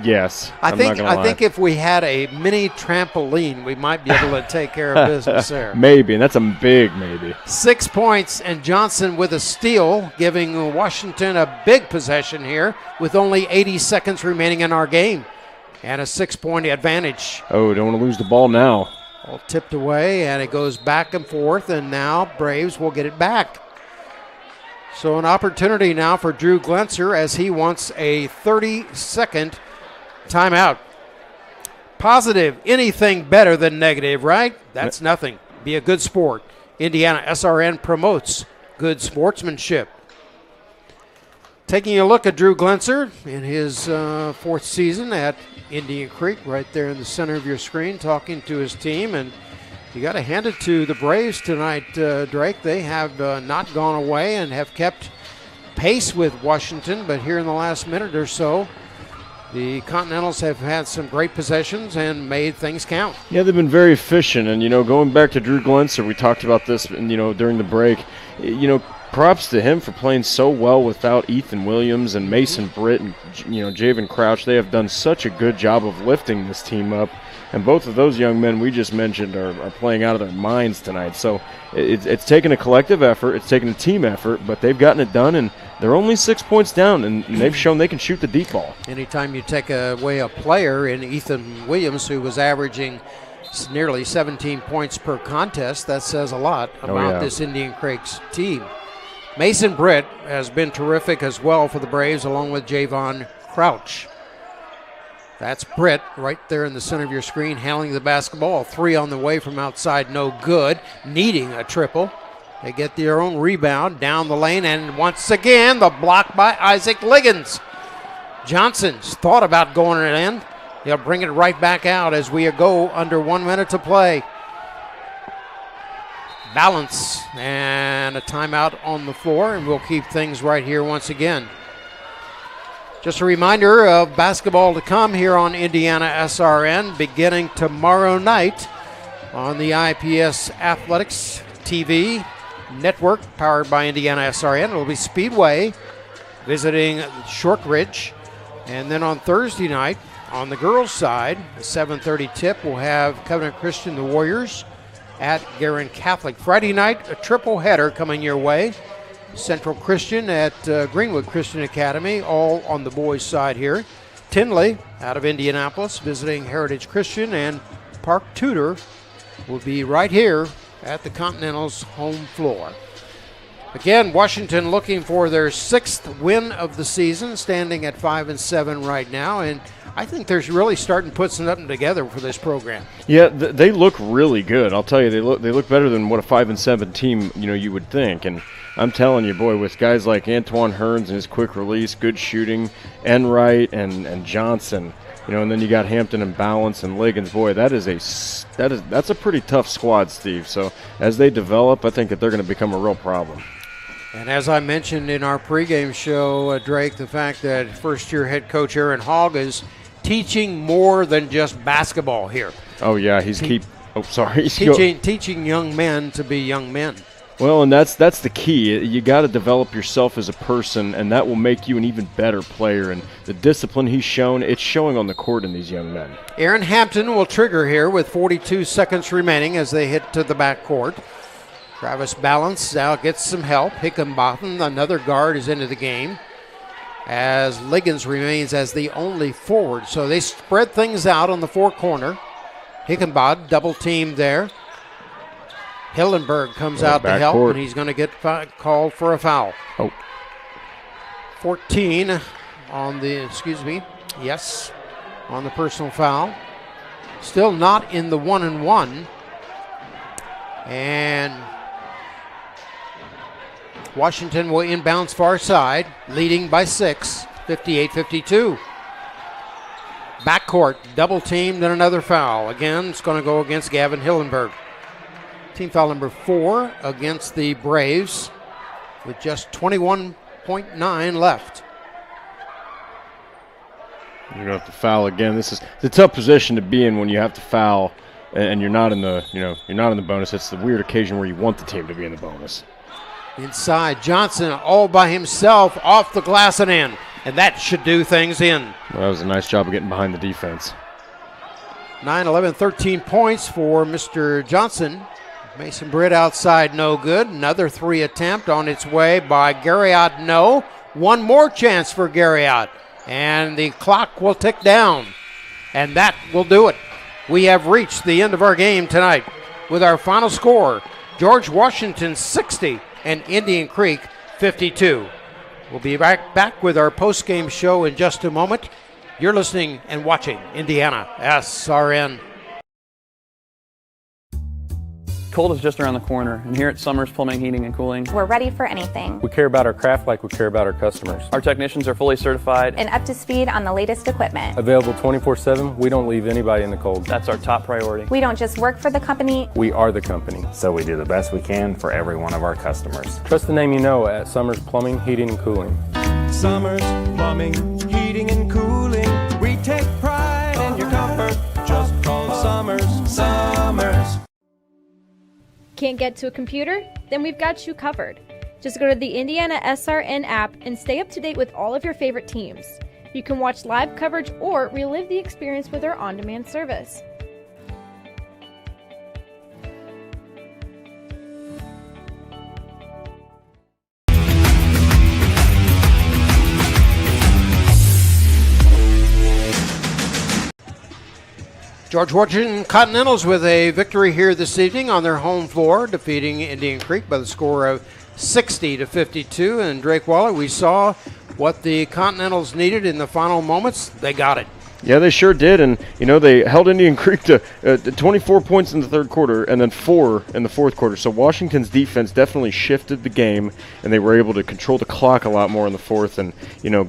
yes. I I'm think not gonna lie. if we had a mini trampoline, we might be able to take care of business there. Maybe, and that's a big maybe. 6 points, and Johnson with a steal, giving Washington a big possession here with only 80 seconds remaining in our game, and a 6-point advantage. Oh, don't want to lose the ball now. All tipped away, and it goes back and forth, and now Braves will get it back. So an opportunity now for Drew Glenser as he wants a 30-second timeout. Positive, anything better than negative, right? That's nothing. Be a good sport. Indiana SRN promotes good sportsmanship. Taking a look at Drew Glenser in his fourth season at Indian Creek, right there in the center of your screen, talking to his team. And you got to hand it to the Braves tonight, Drake. They have not gone away and have kept pace with Washington, but here in the last minute or so, the Continentals have had some great possessions and made things count. Yeah, they've been very efficient, and going back to Drew Glenser, we talked about this, during the break. Props to him for playing so well without Ethan Williams and Mason Britt and Javen Crouch. They have done such a good job of lifting this team up, and both of those young men we just mentioned are playing out of their minds tonight. So it's taken a collective effort, it's taken a team effort, but they've gotten it done, and they're only 6 points down, and they've shown they can shoot the deep ball. Anytime you take away a player in Ethan Williams, who was averaging nearly 17 points per contest, that says a lot about this Indian Creek's team. Mason Britt has been terrific as well for the Braves, along with Javon Crouch. That's Britt right there in the center of your screen, handling the basketball. 3 on the way from outside, no good, needing a triple. They get their own rebound down the lane, and once again, the block by Isaac Liggins. Johnson's thought about going it in. He'll bring it right back out as we go under 1 minute to play. Balance and a timeout on the floor, and we'll keep things right here once again. Just a reminder of basketball to come here on Indiana SRN beginning tomorrow night on the IPS Athletics TV network powered by Indiana SRN. It'll be Speedway visiting Shortridge, and then on Thursday night on the girls' side, the 7:30 tip, we'll have Covenant Christian, the Warriors, at Guerin Catholic. Friday night, a triple header coming your way. Central Christian at Greenwood Christian Academy, all on the boys' side here. Tinley out of Indianapolis visiting Heritage Christian, and Park Tudor will be right here at the Continental's home floor. Again, Washington looking for their 6th win of the season, standing at 5-7 right now, and I think they're really starting to put something together for this program. Yeah, they look really good. I'll tell you, they look better than what a 5-7 team you would think. And I'm telling you, boy, with guys like Antoine Hearns and his quick release, good shooting, Enright and Johnson, and then you got Hampton and Balance and Liggins. Boy, that's a pretty tough squad, Steve. So as they develop, I think that they're going to become a real problem. And as I mentioned in our pregame show, Drake, the fact that first-year head coach Aaron Hogg is teaching more than just basketball here. Oh yeah, he's teaching young men to be young men. Well, and that's the key. You got to develop yourself as a person, and that will make you an even better player. And the discipline he's shown, it's showing on the court in these young men. Aaron Hampton will trigger here with 42 seconds remaining as they hit to the backcourt. Travis Balance now gets some help. Hickenbottom, another guard, is into the game, as Liggins remains as the only forward. So they spread things out on the four corner. Hickenbottom double teamed there Hillenberg comes out to help, and he's going to get called for a foul. 14 on the, on the personal foul. Still not in the 1-and-1. And Washington will inbounds far side, leading by 6, 58-52. Backcourt, double teamed and another foul. Again, it's going to go against Gavin Hillenberg. Team foul number 4 against the Braves with just 21.9 left. You're going to have to foul again. This is the tough position to be in when you have to foul and you're not in the, you're not in the bonus. It's the weird occasion where you want the team to be in the bonus. Inside, Johnson all by himself off the glass and in. And that should do things in. Well, that was a nice job of getting behind the defense. 9, 11, 13 points for Mr. Johnson. Mason Britt outside, no good. Another 3 attempt on its way by Garriott, no. One more chance for Garriott. And the clock will tick down. And that will do it. We have reached the end of our game tonight with our final score, George Washington 60 and Indian Creek 52. We'll be back with our post-game show in just a moment. You're listening and watching Indiana SRN. Cold is just around the corner, and here at Summers Plumbing, Heating, and Cooling, we're ready for anything. we care about our craft like we care about our customers. Our technicians are fully certified And up to speed on the latest equipment. available 24/7. We don't leave anybody in the cold. That's our top priority. We don't just work for the company. We are the company. So we do the best we can for every one of our customers. Trust the name you know at Summers Plumbing, Heating, and Cooling. Summers Plumbing, Heating, and Cooling. We take pride in your comfort. Just call Summers. Summers. Can't get to a computer? Then we've got you covered. Just go to the Indiana SRN app and stay up to date with all of your favorite teams. You can watch live coverage or relive the experience with our on-demand service. George Washington Continentals with a victory here this evening on their home floor, defeating Indian Creek by the score of 60-52. And Drake Waller, we saw what the Continentals needed in the final moments. They got it. Yeah, they sure did, and they held Indian Creek to 24 points in the third quarter and then 4 in the fourth quarter. So Washington's defense definitely shifted the game, and they were able to control the clock a lot more in the fourth. And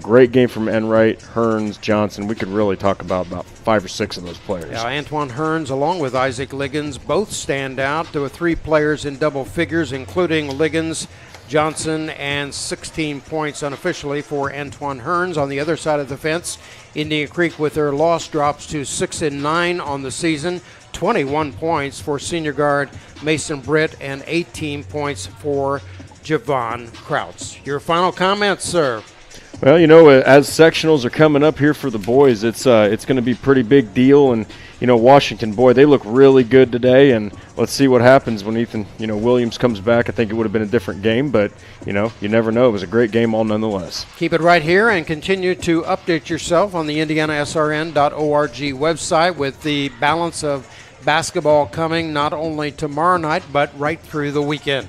great game from Enright, Hearns, Johnson. We could really talk about 5 or 6 of those players. Yeah, Antoine Hearns along with Isaac Liggins both stand out. There were 3 players in double figures, including Liggins, Johnson, and 16 points unofficially for Antoine Hearns. On the other side of the fence, Indian Creek with their loss drops to 6-9 on the season. 21 points for senior guard Mason Britt and 18 points for Javon Krauts. Your final comments, sir? Well, as sectionals are coming up here for the boys, it's going to be a pretty big deal. And, Washington, boy, they look really good today. And let's see what happens when Ethan, Williams comes back. I think it would have been a different game, but, you never know. It was a great game all nonetheless. Keep it right here and continue to update yourself on the IndianaSRN.org website with the balance of basketball coming not only tomorrow night, but right through the weekend.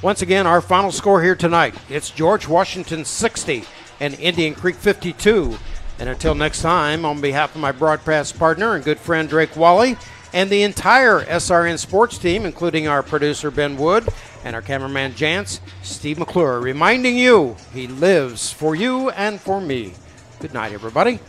Once again, our final score here tonight, it's George Washington 60 and Indian Creek 52. And until next time, on behalf of my broadcast partner and good friend Drake Wally and the entire SRN sports team, including our producer Ben Wood and our cameraman Jance, Steve McClure, reminding you he lives for you and for me. Good night, everybody.